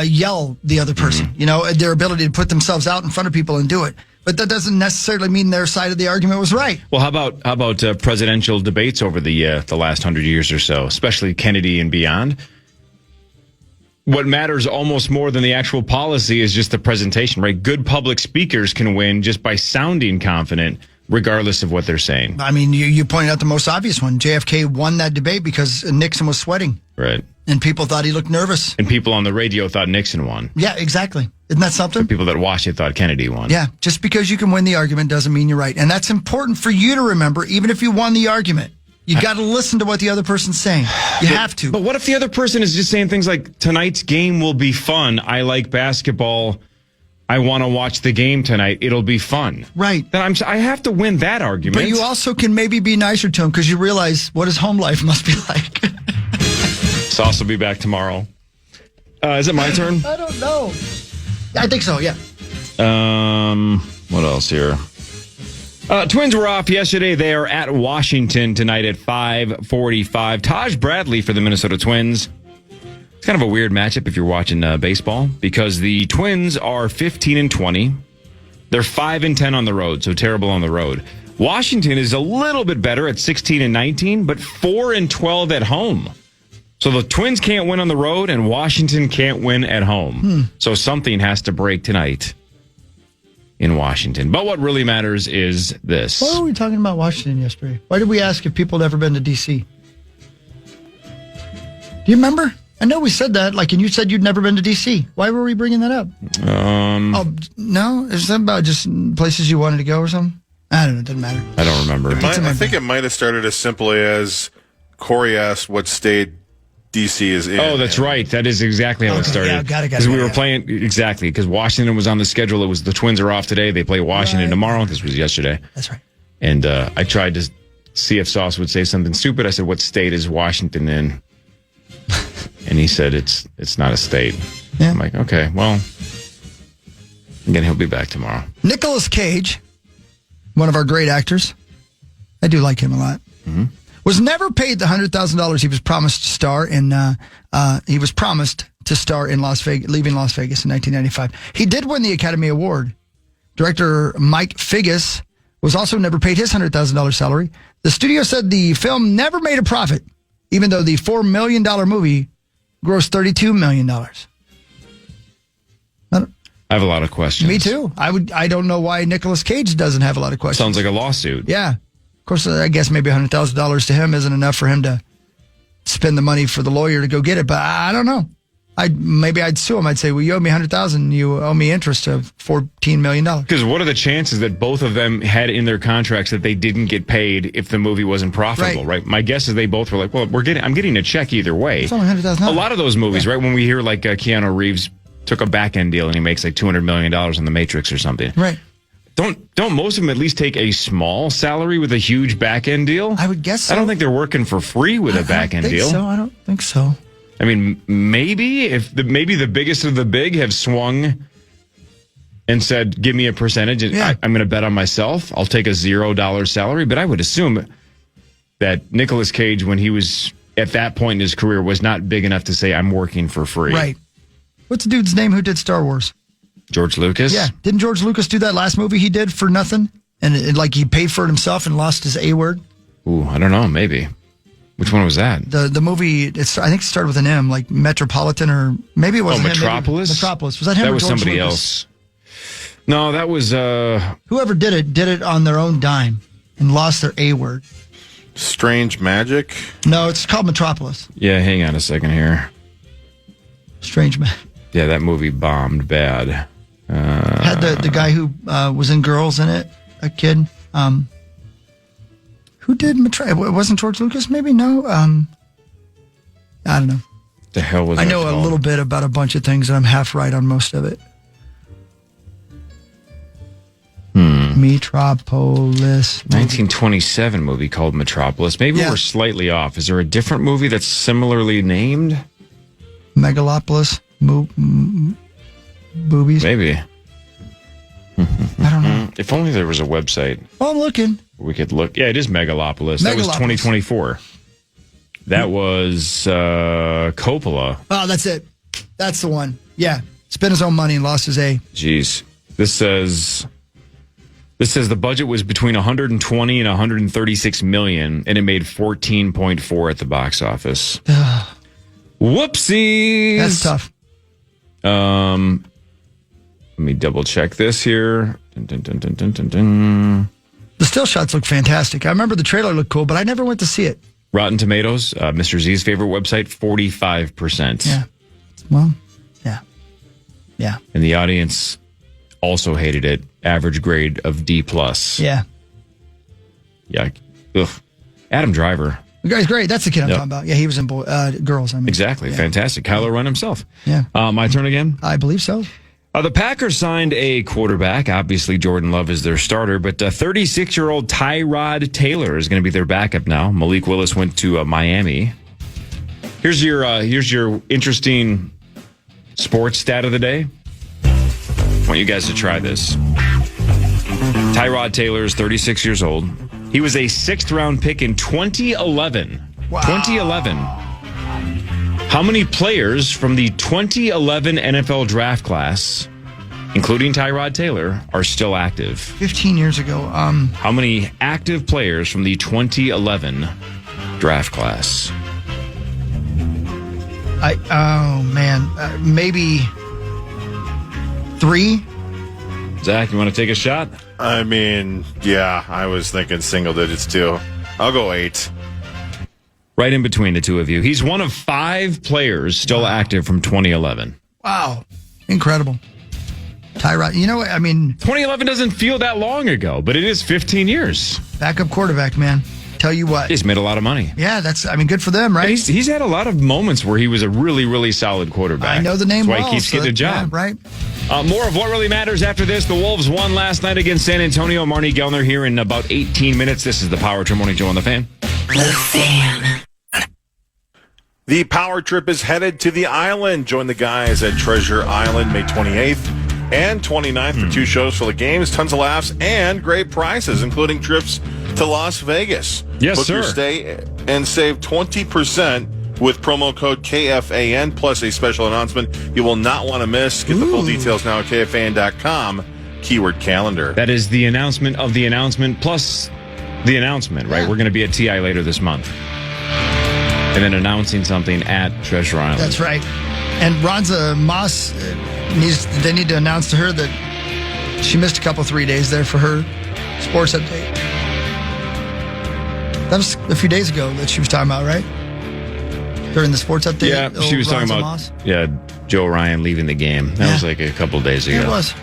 yell the other person, their ability to put themselves out in front of people and do it. But that doesn't necessarily mean their side of the argument was right. Well, how about presidential debates over the last 100 years or so, especially Kennedy and beyond? What matters almost more than the actual policy is just the presentation, right? Good public speakers can win just by sounding confident, regardless of what they're saying. I mean, you pointed out the most obvious one. JFK won that debate because Nixon was sweating. Right. And people thought he looked nervous. And people on the radio thought Nixon won. Yeah, exactly. Isn't that something? The people that watched it thought Kennedy won. Yeah, just because you can win the argument doesn't mean you're right. And that's important for you to remember, even if you won the argument. You got to listen to what the other person's saying. You have to. But what if the other person is just saying things like, tonight's game will be fun. I like basketball. I want to watch the game tonight. It'll be fun. Right. Then I have to win that argument. But you also can maybe be nicer to him because you realize what his home life must be like. Sauce will be back tomorrow. Is it my turn? I don't know. I think so, yeah. What else here? Twins were off yesterday. They are at Washington tonight at 5:45. Taj Bradley for the Minnesota Twins. It's kind of a weird matchup if you're watching baseball because the Twins are 15-20. They're 5-10 on the road, so terrible on the road. Washington is a little bit better at 16-19, but 4-12 at home. So the Twins can't win on the road, and Washington can't win at home. So something has to break tonight in Washington. But what really matters is this. What were we talking about Washington yesterday? Why did we ask if people had ever been to D.C.? Do you remember? I know we said that, and you said you'd never been to D.C. Why were we bringing that up? Oh, no? Is that about just places you wanted to go or something? I don't know. It doesn't matter. I don't remember. I think it might have started as simply as Corey asked what state DC is in. Oh, that's right. That is exactly how it started. Yeah, got it. Because we were playing, exactly, because Washington was on the schedule. It was the Twins are off today. They play Washington tomorrow. This was yesterday. That's right. And I tried to see if Sauce would say something stupid. I said, what state is Washington in? And he said, it's not a state. Yeah. I'm like, okay, well, again, he'll be back tomorrow. Nicolas Cage, one of our great actors. I do like him a lot. Mm-hmm. Was never paid the $100,000 he was promised to star in. He was promised to star in Las Vegas, leaving Las Vegas in 1995. He did win the Academy Award. Director Mike Figgis was also never paid his $100,000 salary. The studio said the film never made a profit, even though the $4 million movie grossed $32 million. I have a lot of questions. Me too. I don't know why Nicolas Cage doesn't have a lot of questions. Sounds like a lawsuit. Yeah. Of course, I guess maybe $100,000 to him isn't enough for him to spend the money for the lawyer to go get it. But I don't know. Maybe I'd sue him. I'd say, well, you owe me $100,000. You owe me interest of $14 million. Because what are the chances that both of them had in their contracts that they didn't get paid if the movie wasn't profitable, right? My guess is they both were like, well, I'm getting a check either way. It's only $100,000. A lot of those movies, right? When we hear like Keanu Reeves took a back-end deal and he makes like $200 million on The Matrix or something. Right. Don't most of them at least take a small salary with a huge back-end deal? I would guess so. I don't think they're working for free with a back-end deal. I don't think so. I mean, maybe the biggest of the big have swung and said, give me a percentage. And I'm going to bet on myself. I'll take a $0 salary. But I would assume that Nicolas Cage, when he was at that point in his career, was not big enough to say, I'm working for free. Right. What's the dude's name who did Star Wars? George Lucas? Yeah. Didn't George Lucas do that last movie he did for nothing? And he paid for it himself and lost his A word? Ooh, I don't know. Maybe. Which one was that? The movie, I think it started with an M, like Metropolitan, or maybe it wasn't Metropolis? Metropolis. Was that him that or was George somebody Lucas? else. No, that was... Whoever did it on their own dime and lost their A word. Strange Magic? No, it's called Metropolis. Yeah, hang on a second here. Strange Magic. Yeah, that movie bombed bad. Had the guy who was in Girls in it, a kid. Who did Metropolis? It wasn't George Lucas, maybe? No? I don't know. The hell was that I know called? a little bit about a bunch of things, and I'm half right on most of it. Metropolis. 1927 movie called Metropolis. Maybe we're slightly off. Is there a different movie that's similarly named? Megalopolis. Boobies. Maybe. I don't know. If only there was a website. Oh, I'm looking. We could look. Yeah, it is Megalopolis. That was 2024. That was Coppola. Oh, that's it. That's the one. Yeah. Spent his own money and lost his A. Jeez. This says This says the budget was between 120 and 136 million, and it made 14.4 at the box office. Whoopsies. That's tough. Let me double check this here. Dun, dun, dun, dun, dun, dun. The still shots look fantastic. I remember the trailer looked cool, but I never went to see it. Rotten Tomatoes, Mr. Z's favorite website, 45%. Yeah. Well, yeah. Yeah. And the audience also hated it. Average grade of D+. Yeah. Yeah. Ugh. Adam Driver. The guy's great. That's the kid I'm talking about. Yeah, he was in Girls. I mean, Exactly. Yeah. Fantastic. Kylo Ren himself. Yeah. My turn again? I believe so. The Packers signed a quarterback. Obviously, Jordan Love is their starter, but 36-year-old Tyrod Taylor is going to be their backup now. Malik Willis went to Miami. Here's your interesting sports stat of the day. I want you guys to try this. Tyrod Taylor is 36 years old. He was a 6th-round pick in 2011. Wow. 2011. How many players from the 2011 NFL draft class, including Tyrod Taylor, are still active? 15 years ago. How many active players from the 2011 draft class? Maybe 3. Zach, you want to take a shot? I mean, yeah, I was thinking single digits too. I'll go 8. Right in between the two of you. He's one of 5 players still active from 2011. Wow. Incredible. Tyrod, you know what? I mean, 2011 doesn't feel that long ago, but it is 15 years. Backup quarterback, man. Tell you what. He's made a lot of money. Yeah, good for them, right? He's had a lot of moments where he was a really, really solid quarterback. I know the name That's why well, he keeps getting a job. Yeah, right. More of what really matters after this. The Wolves won last night against San Antonio. Marnie Gellner here in about 18 minutes. This is the Power Trip Morning Show on The Fan. The Fan. The Power Trip is headed to the island. Join the guys at Treasure Island May 28th and 29th for 2 shows for the games, tons of laughs, and great prizes, including trips to Las Vegas. Yes, Book your sir. stay and save 20% with promo code KFAN, plus a special announcement you will not want to miss. Get the full details now at KFAN.com, keyword calendar. That is the announcement of the announcement plus the announcement, right? Yeah. We're going to be at TI later this month. And then announcing something at Treasure Island. That's right. And Ronza Moss, they need to announce to her that she missed a couple 3 days there for her sports update. That was a few days ago that she was talking about, right? During the sports update. Yeah, she was talking about Moss. Joe Ryan leaving the game. That was like a couple days ago. Yeah, it was.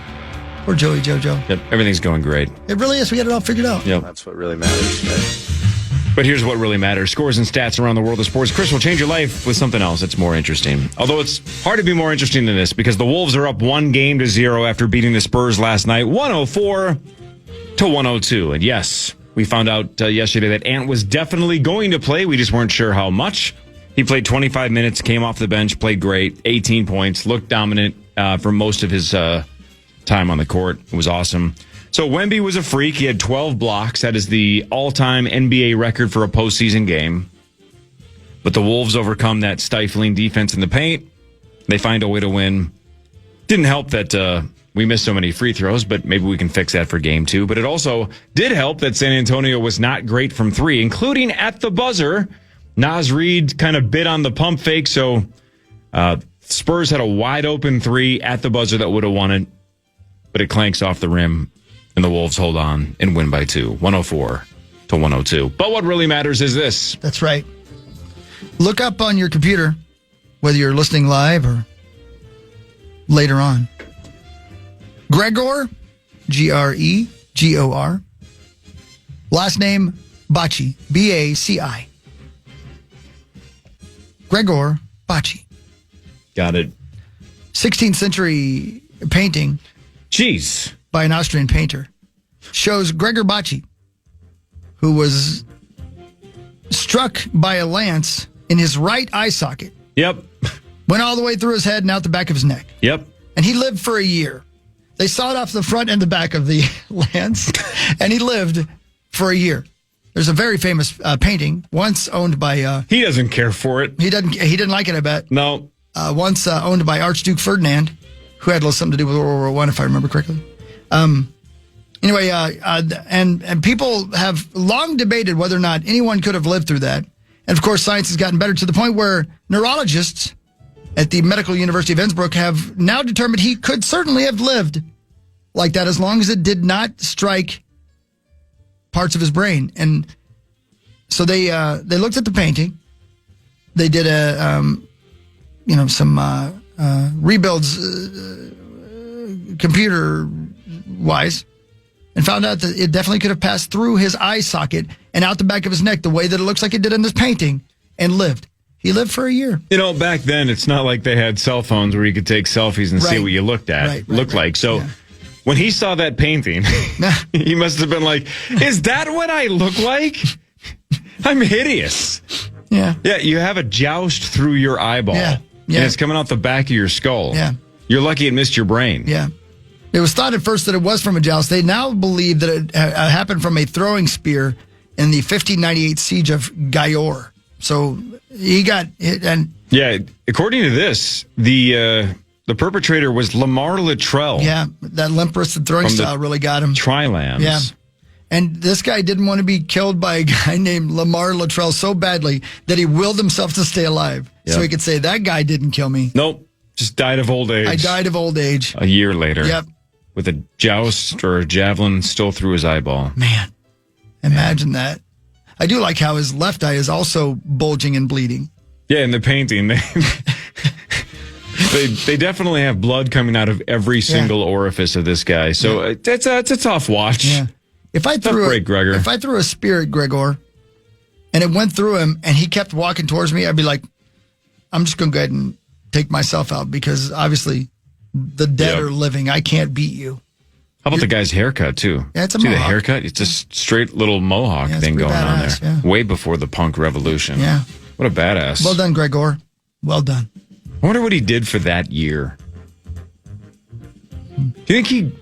Poor JoJo. Yep, everything's going great. It really is. We got it all figured out. Yep. That's what really matters, right? But here's what really matters. Scores and stats around the world of sports. Chris will change your life with something else that's more interesting. Although it's hard to be more interesting than this because the Wolves are up 1-0 after beating the Spurs last night, 104-102. And yes, we found out yesterday that Ant was definitely going to play. We just weren't sure how much. He played 25 minutes, came off the bench, played great, 18 points, looked dominant for most of his time on the court. It was awesome. So Wemby was a freak. He had 12 blocks. That is the all-time NBA record for a postseason game. But the Wolves overcome that stifling defense in the paint. They find a way to win. Didn't help that we missed so many free throws, but maybe we can fix that for game 2. But it also did help that San Antonio was not great from 3, including at the buzzer. Naz Reid kind of bit on the pump fake, so Spurs had a wide-open 3 at the buzzer that would have won it, but it clanks off the rim. And the Wolves hold on and win by 2, 104-102. But what really matters is this. That's right. Look up on your computer, whether you're listening live or later on. Gregor, Gregor. Last name, Baci, Baci. Gregor Baci. Got it. 16th century painting. Jeez. By an Austrian painter, shows Gregor Baci, who was struck by a lance in his right eye socket. Yep. Went all the way through his head and out the back of his neck. Yep. And he lived for a year. They sawed off the front and the back of the lance, and he lived for a year. There's a very famous painting, once owned by... he doesn't care for it. He didn't like it, I bet. No. Once owned by Archduke Ferdinand, who had a little something to do with World War I, if I remember correctly. Anyway, and people have long debated whether or not anyone could have lived through that. And of course, science has gotten better to the point where neurologists at the Medical University of Innsbruck have now determined he could certainly have lived like that as long as it did not strike parts of his brain. And so they looked at the painting. They did some rebuilds computer-wise, and found out that it definitely could have passed through his eye socket and out the back of his neck the way that it looks like it did in this painting, and lived. He lived for a year. Back then, it's not like they had cell phones where you could take selfies and see what you looked like. So when he saw that painting, he must have been like, is that what I look like? I'm hideous. Yeah. Yeah, you have a joust through your eyeball. Yeah. And it's coming out the back of your skull. Yeah. You're lucky it missed your brain. Yeah. It was thought at first that it was from a joust. They now believe that it happened from a throwing spear in the 1598 siege of Győr. So he got hit. And yeah, according to this, the perpetrator was Lamar Luttrell. Yeah, that limp-wristed throwing style really got him. Tri-Lambs. Yeah. And this guy didn't want to be killed by a guy named Lamar Luttrell so badly that he willed himself to stay alive. Yep. So he could say, that guy didn't kill me. Nope. Just died of old age. I died of old age. A year later. Yep. With a joust or a javelin still through his eyeball. Man, imagine that. I do like how his left eye is also bulging and bleeding. Yeah, in the painting, they definitely have blood coming out of every single orifice of this guy. So it's a tough watch. Yeah. If I threw a spear at Gregor and it went through him and he kept walking towards me, I'd be like, I'm just going to go ahead and take myself out because obviously the dead are living. I can't beat you. How about the guy's haircut, too? Yeah, it's a See mohawk. the haircut? It's a straight little mohawk thing going on there. Yeah. Way before the punk revolution. Yeah. What a badass. Well done, Gregor. Well done. I wonder what he did for that year. Do you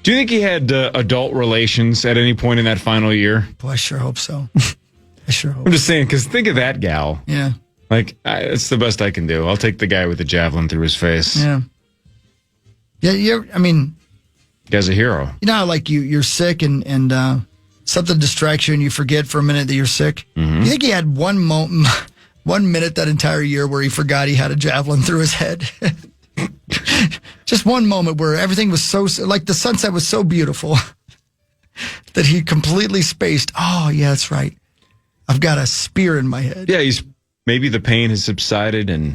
think he had adult relations at any point in that final year? Boy, I sure hope so. I'm just saying, because think of that gal. Yeah. Like, it's the best I can do. I'll take the guy with the javelin through his face. Yeah. Yeah, Guy's a hero. You know how, like, you're sick and something distracts you and you forget for a minute that you're sick? Mm-hmm. You think he had 1 minute that entire year where he forgot he had a javelin through his head? Just one moment where everything was so, like the sunset was so beautiful that he completely spaced. Oh, yeah, that's right. I've got a spear in my head. Yeah, maybe the pain has subsided and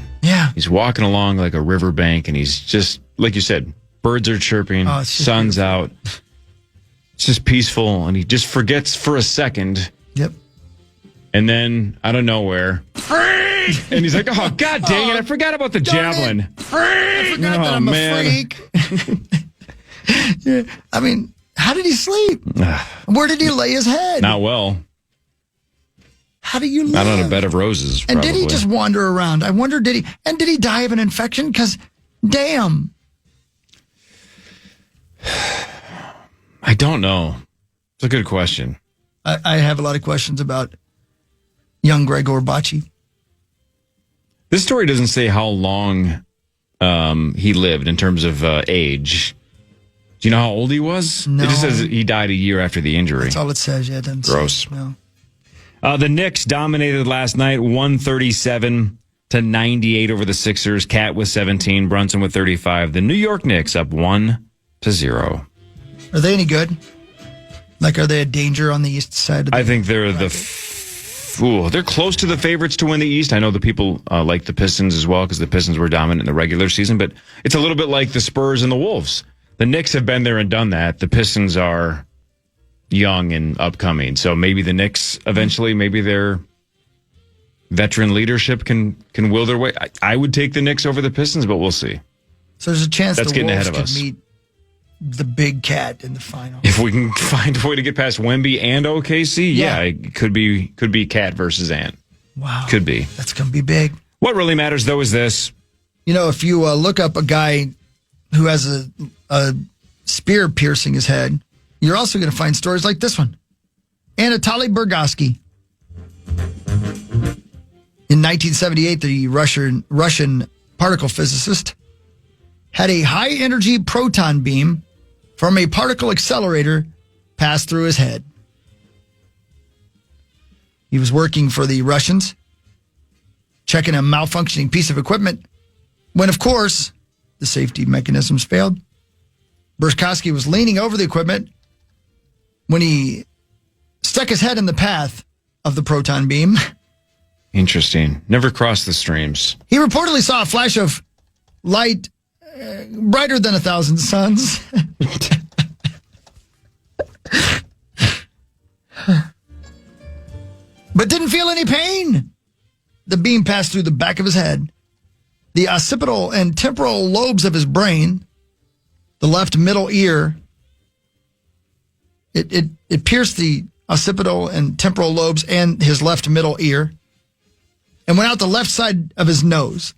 he's walking along like a riverbank and he's just, like you said, birds are chirping, sun's beautiful. Out. It's just peaceful and he just forgets for a second. Yep. And then out of nowhere, freak! And he's like, oh, God dang it, I forgot about the javelin. Freak! I forgot that I'm a freak. Yeah. I mean, how did he sleep? Where did he lay his head? Not well. How do you live? Not on a bed of roses, probably. And did he just wander around? I wonder, did he die of an infection? Because, damn. I don't know. It's a good question. I have a lot of questions about young Gregor Baci. This story doesn't say how long he lived in terms of age. Do you know how old he was? No. It just says he died a year after the injury. That's all it says. Yeah, it doesn't Gross. Say, no. The Knicks dominated last night, 137-98 over the Sixers. Cat with 17, Brunson with 35. The New York Knicks up 1-0. Are they any good? Like, are they a danger on the east side of the I think they're they're close to the favorites to win the East. I know the people like the Pistons as well because the Pistons were dominant in the regular season, but it's a little bit like the Spurs and the Wolves. The Knicks have been there and done that. The Pistons are young and upcoming, so maybe the Knicks eventually, maybe their veteran leadership can will their way. I would take the Knicks over the Pistons, but we'll see. So there's a chance that's the getting Wolves ahead of us. Could meet the big cat in the final. If we can find a way to get past Wemby and OKC, it could be Cat versus Ant. Wow. Could be. That's going to be big. What really matters, though, is this. You know, if you look up a guy who has a spear piercing his head, you're also going to find stories like this one. Anatoly Bergosky. In 1978, the Russian particle physicist had a high-energy proton beam from a particle accelerator passed through his head. He was working for the Russians, checking a malfunctioning piece of equipment, when, of course, the safety mechanisms failed. Burkowski was leaning over the equipment when he stuck his head in the path of the proton beam. Interesting. Never crossed the streams. He reportedly saw a flash of light brighter than 1,000 suns. But didn't feel any pain. The beam passed through the back of his head, the occipital and temporal lobes of his brain, the left middle ear. It pierced the occipital and temporal lobes and his left middle ear and went out the left side of his nose.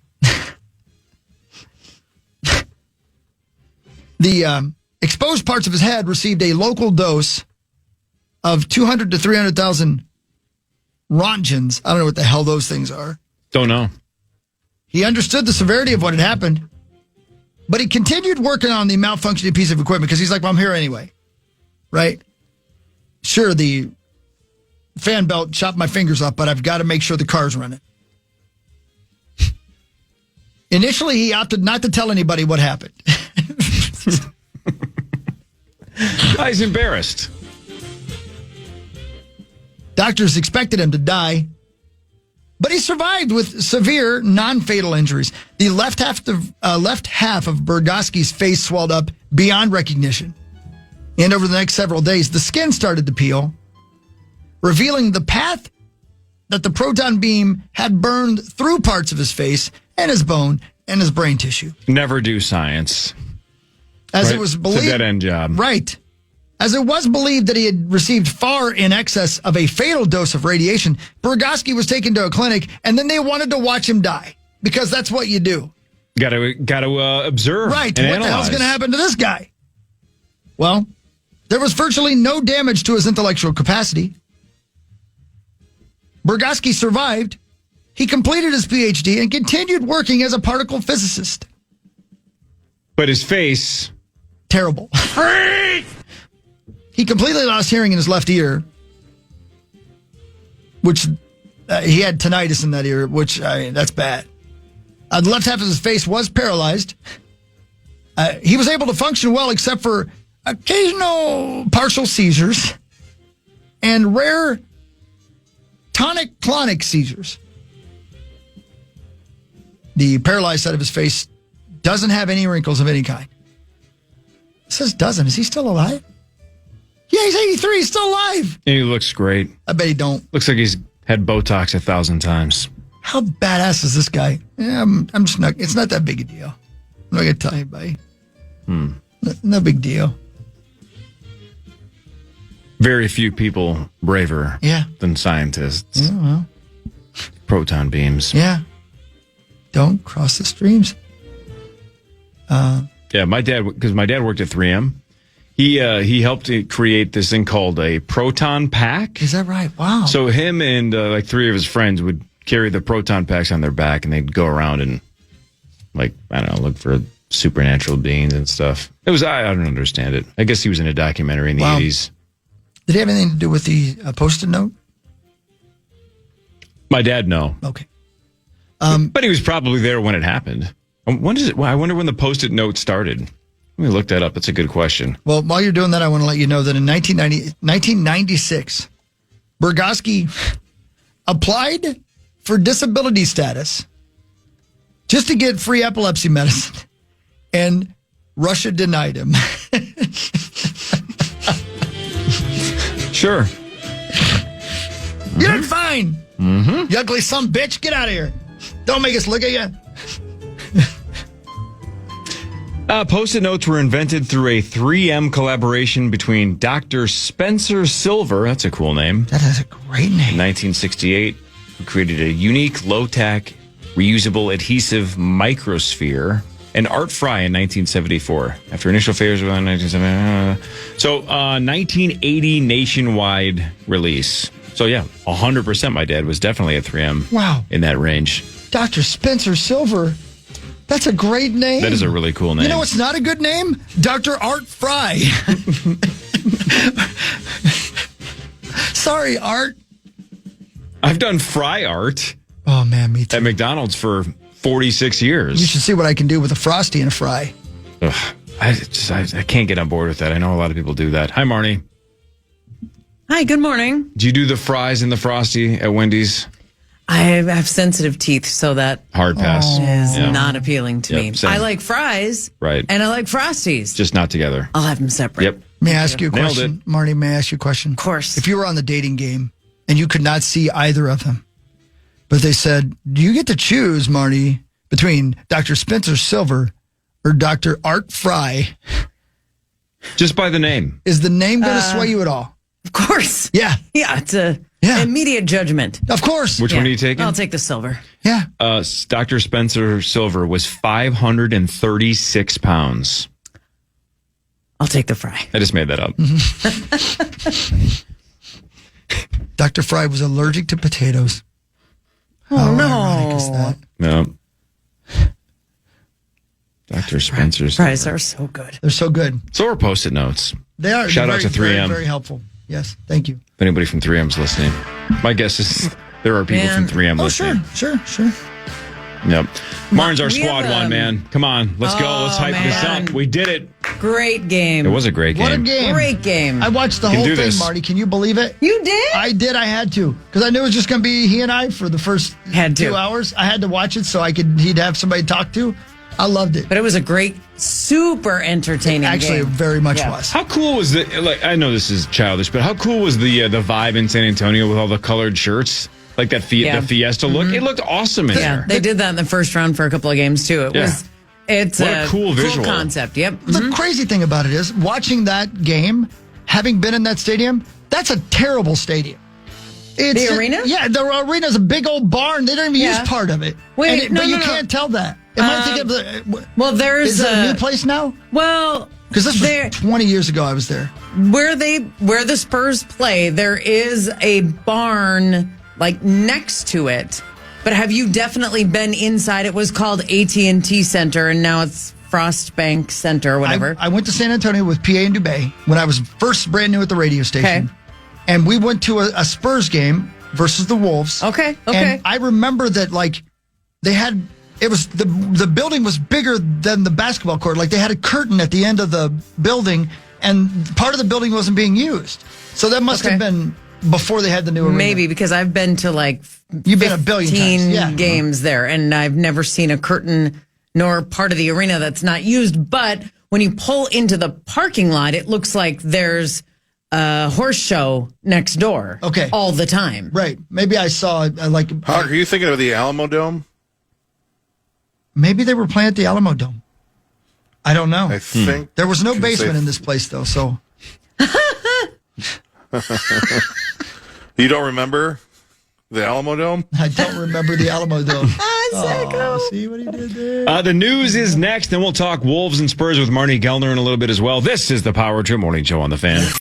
The exposed parts of his head received a local dose of 200 to 300,000 Rontgens. I don't know what the hell those things are. Don't know. He understood the severity of what had happened, but he continued working on the malfunctioning piece of equipment because he's like, well, I'm here anyway. Right? Sure, the fan belt chopped my fingers off, but I've got to make sure the car's running. Initially, he opted not to tell anybody what happened. He's embarrassed. Doctors expected him to die, but he survived with severe, non-fatal injuries. The left half of Burgowski's face swelled up beyond recognition. And over the next several days, the skin started to peel, revealing the path that the proton beam had burned through parts of his face and his bone and his brain tissue. Never do science. As right? it was believed, It's a dead-end job. Right. As it was believed that he had received far in excess of a fatal dose of radiation, Burgowski was taken to a clinic, and then they wanted to watch him die, because that's what you do. Got to observe. Right. And what analyze. the hell's going to happen to this guy? Well, there was virtually no damage to his intellectual capacity. Burgowski survived. He completed his PhD and continued working as a particle physicist. But his face... Terrible. He completely lost hearing in his left ear, which he had tinnitus in that ear, which that's bad. The left half of his face was paralyzed. He was able to function well except for occasional partial seizures and rare tonic-clonic seizures. The paralyzed side of his face doesn't have any wrinkles of any kind. It says doesn't. Is he still alive? Yeah, he's 83. He's still alive. And he looks great. I bet he don't. Looks like he's had Botox 1,000 times. How badass is this guy? Yeah, I'm just not. It's not that big a deal. I'm not gonna tell anybody. No big deal. Very few people braver than scientists. Yeah, well. Proton beams. Yeah. Don't cross the streams. Yeah, my dad worked at 3M. He helped create this thing called a proton pack. Is that right? Wow. So him and like three of his friends would carry the proton packs on their back, and they'd go around and look for supernatural beings and stuff. I don't understand it. I guess he was in a documentary in the 80s. Did it have anything to do with the Post-it note? My dad, no. Okay. But he was probably there when it happened. When is it? Well, I wonder when the Post-it note started. Let me look that up. That's a good question. Well, while you're doing that, I want to let you know that in 1996, Burgowski applied for disability status just to get free epilepsy medicine, and Russia denied him. Sure. You did fine. Mm-hmm. You ugly son of a bitch. Get out of here. Don't make us look at you. Post-it notes were invented through a 3M collaboration between Dr. Spencer Silver, that's a cool name. That is a great name. In 1968, who created a unique, low-tack, reusable adhesive microsphere, and Art Fry in 1974. After initial failures in 1970, so 1980 nationwide release. So yeah, 100% my dad was definitely at 3M. Wow. In that range. Dr. Spencer Silver. That's a great name. That is a really cool name. You know what's not a good name? Dr. Art Fry. Sorry, Art. I've done fry art. Oh, man, me too. At McDonald's for 46 years. You should see what I can do with a Frosty and a fry. Ugh, I can't get on board with that. I know a lot of people do that. Hi, Marnie. Hi, good morning. Do you do the fries and the Frosty at Wendy's? I have sensitive teeth, so that hard pass is not appealing to me. Same. I like fries, right, and I like Frosties. Just not together. I'll have them separate. Yep. May I ask you a question, Marty? May I ask you a question? Of course. If you were on the dating game and you could not see either of them, but they said, "Do you get to choose, Marty, between Dr. Spencer Silver or Dr. Art Fry?" Just by the name. Is the name going to sway you at all? Of course. Yeah. Yeah, it's a immediate judgment. Of course. Which one are you taking? I'll take the silver. Yeah. Dr. Spencer Silver was 536 pounds. I'll take the fry. I just made that up. Dr. Fry was allergic to potatoes. Oh, no. How ironic is that? No. Dr. Spencer's fries are so good. They're so good. So are Post-it notes. They are. Shout out to 3M. Very, very helpful. Yes, thank you. If anybody from 3M is listening, my guess is there are people from 3M listening. Sure. Yep. Martin's our We squad have, one, man. Come on, let's go. Let's hype this up. We did it. Great game. It was a great game. What a game. Great game. I watched the whole thing, Marty. Can you believe it? You did? I did. I had to. Because I knew it was just going to be he and I for the first 2 hours. I had to watch it so he'd have somebody to talk to. I loved it. But it was a great, super entertaining Actually, game. it very much was. How cool was the, like, I know this is childish, but how cool was the vibe in San Antonio with all the colored shirts? Like that the Fiesta look? It looked awesome in there. They did that in the first round for a couple of games, too. It's what a cool visual. concept. Yep. The crazy thing about it is, watching that game, having been in that stadium, that's a terrible stadium. The arena? Yeah, the arena's a big old barn. They don't even use part of it. Wait, but you can't tell that. Am I thinking of the... Well, there's is it a new place now? Well... Because this was 20 years ago I was there. Where the Spurs play, there is a barn like next to it. But have you definitely been inside? It was called AT&T Center, and now it's Frostbank Center or whatever. I went to San Antonio with PA and Dubé when I was first brand new at the radio station. Okay. And we went to a Spurs game versus the Wolves. Okay. And I remember that, like, they had... It was the building was bigger than the basketball court. Like, they had a curtain at the end of the building, and part of the building wasn't being used. So that must have been before they had the new arena. Maybe, because I've been to like You've been a billion times. games there, and I've never seen a curtain nor part of the arena that's not used. But when you pull into the parking lot, it looks like there's a horse show next door. Okay. All the time. Right. Maybe I saw like... Are you thinking of the Alamo Dome? Maybe they were playing at the Alamo Dome. I don't know. I think there was no basement in this place, though. So you don't remember the Alamo Dome? I don't remember the Alamo Dome. See what he did there? The news is next, then we'll talk Wolves and Spurs with Marnie Gellner in a little bit as well. This is the Power Trip Morning Show on the Fan.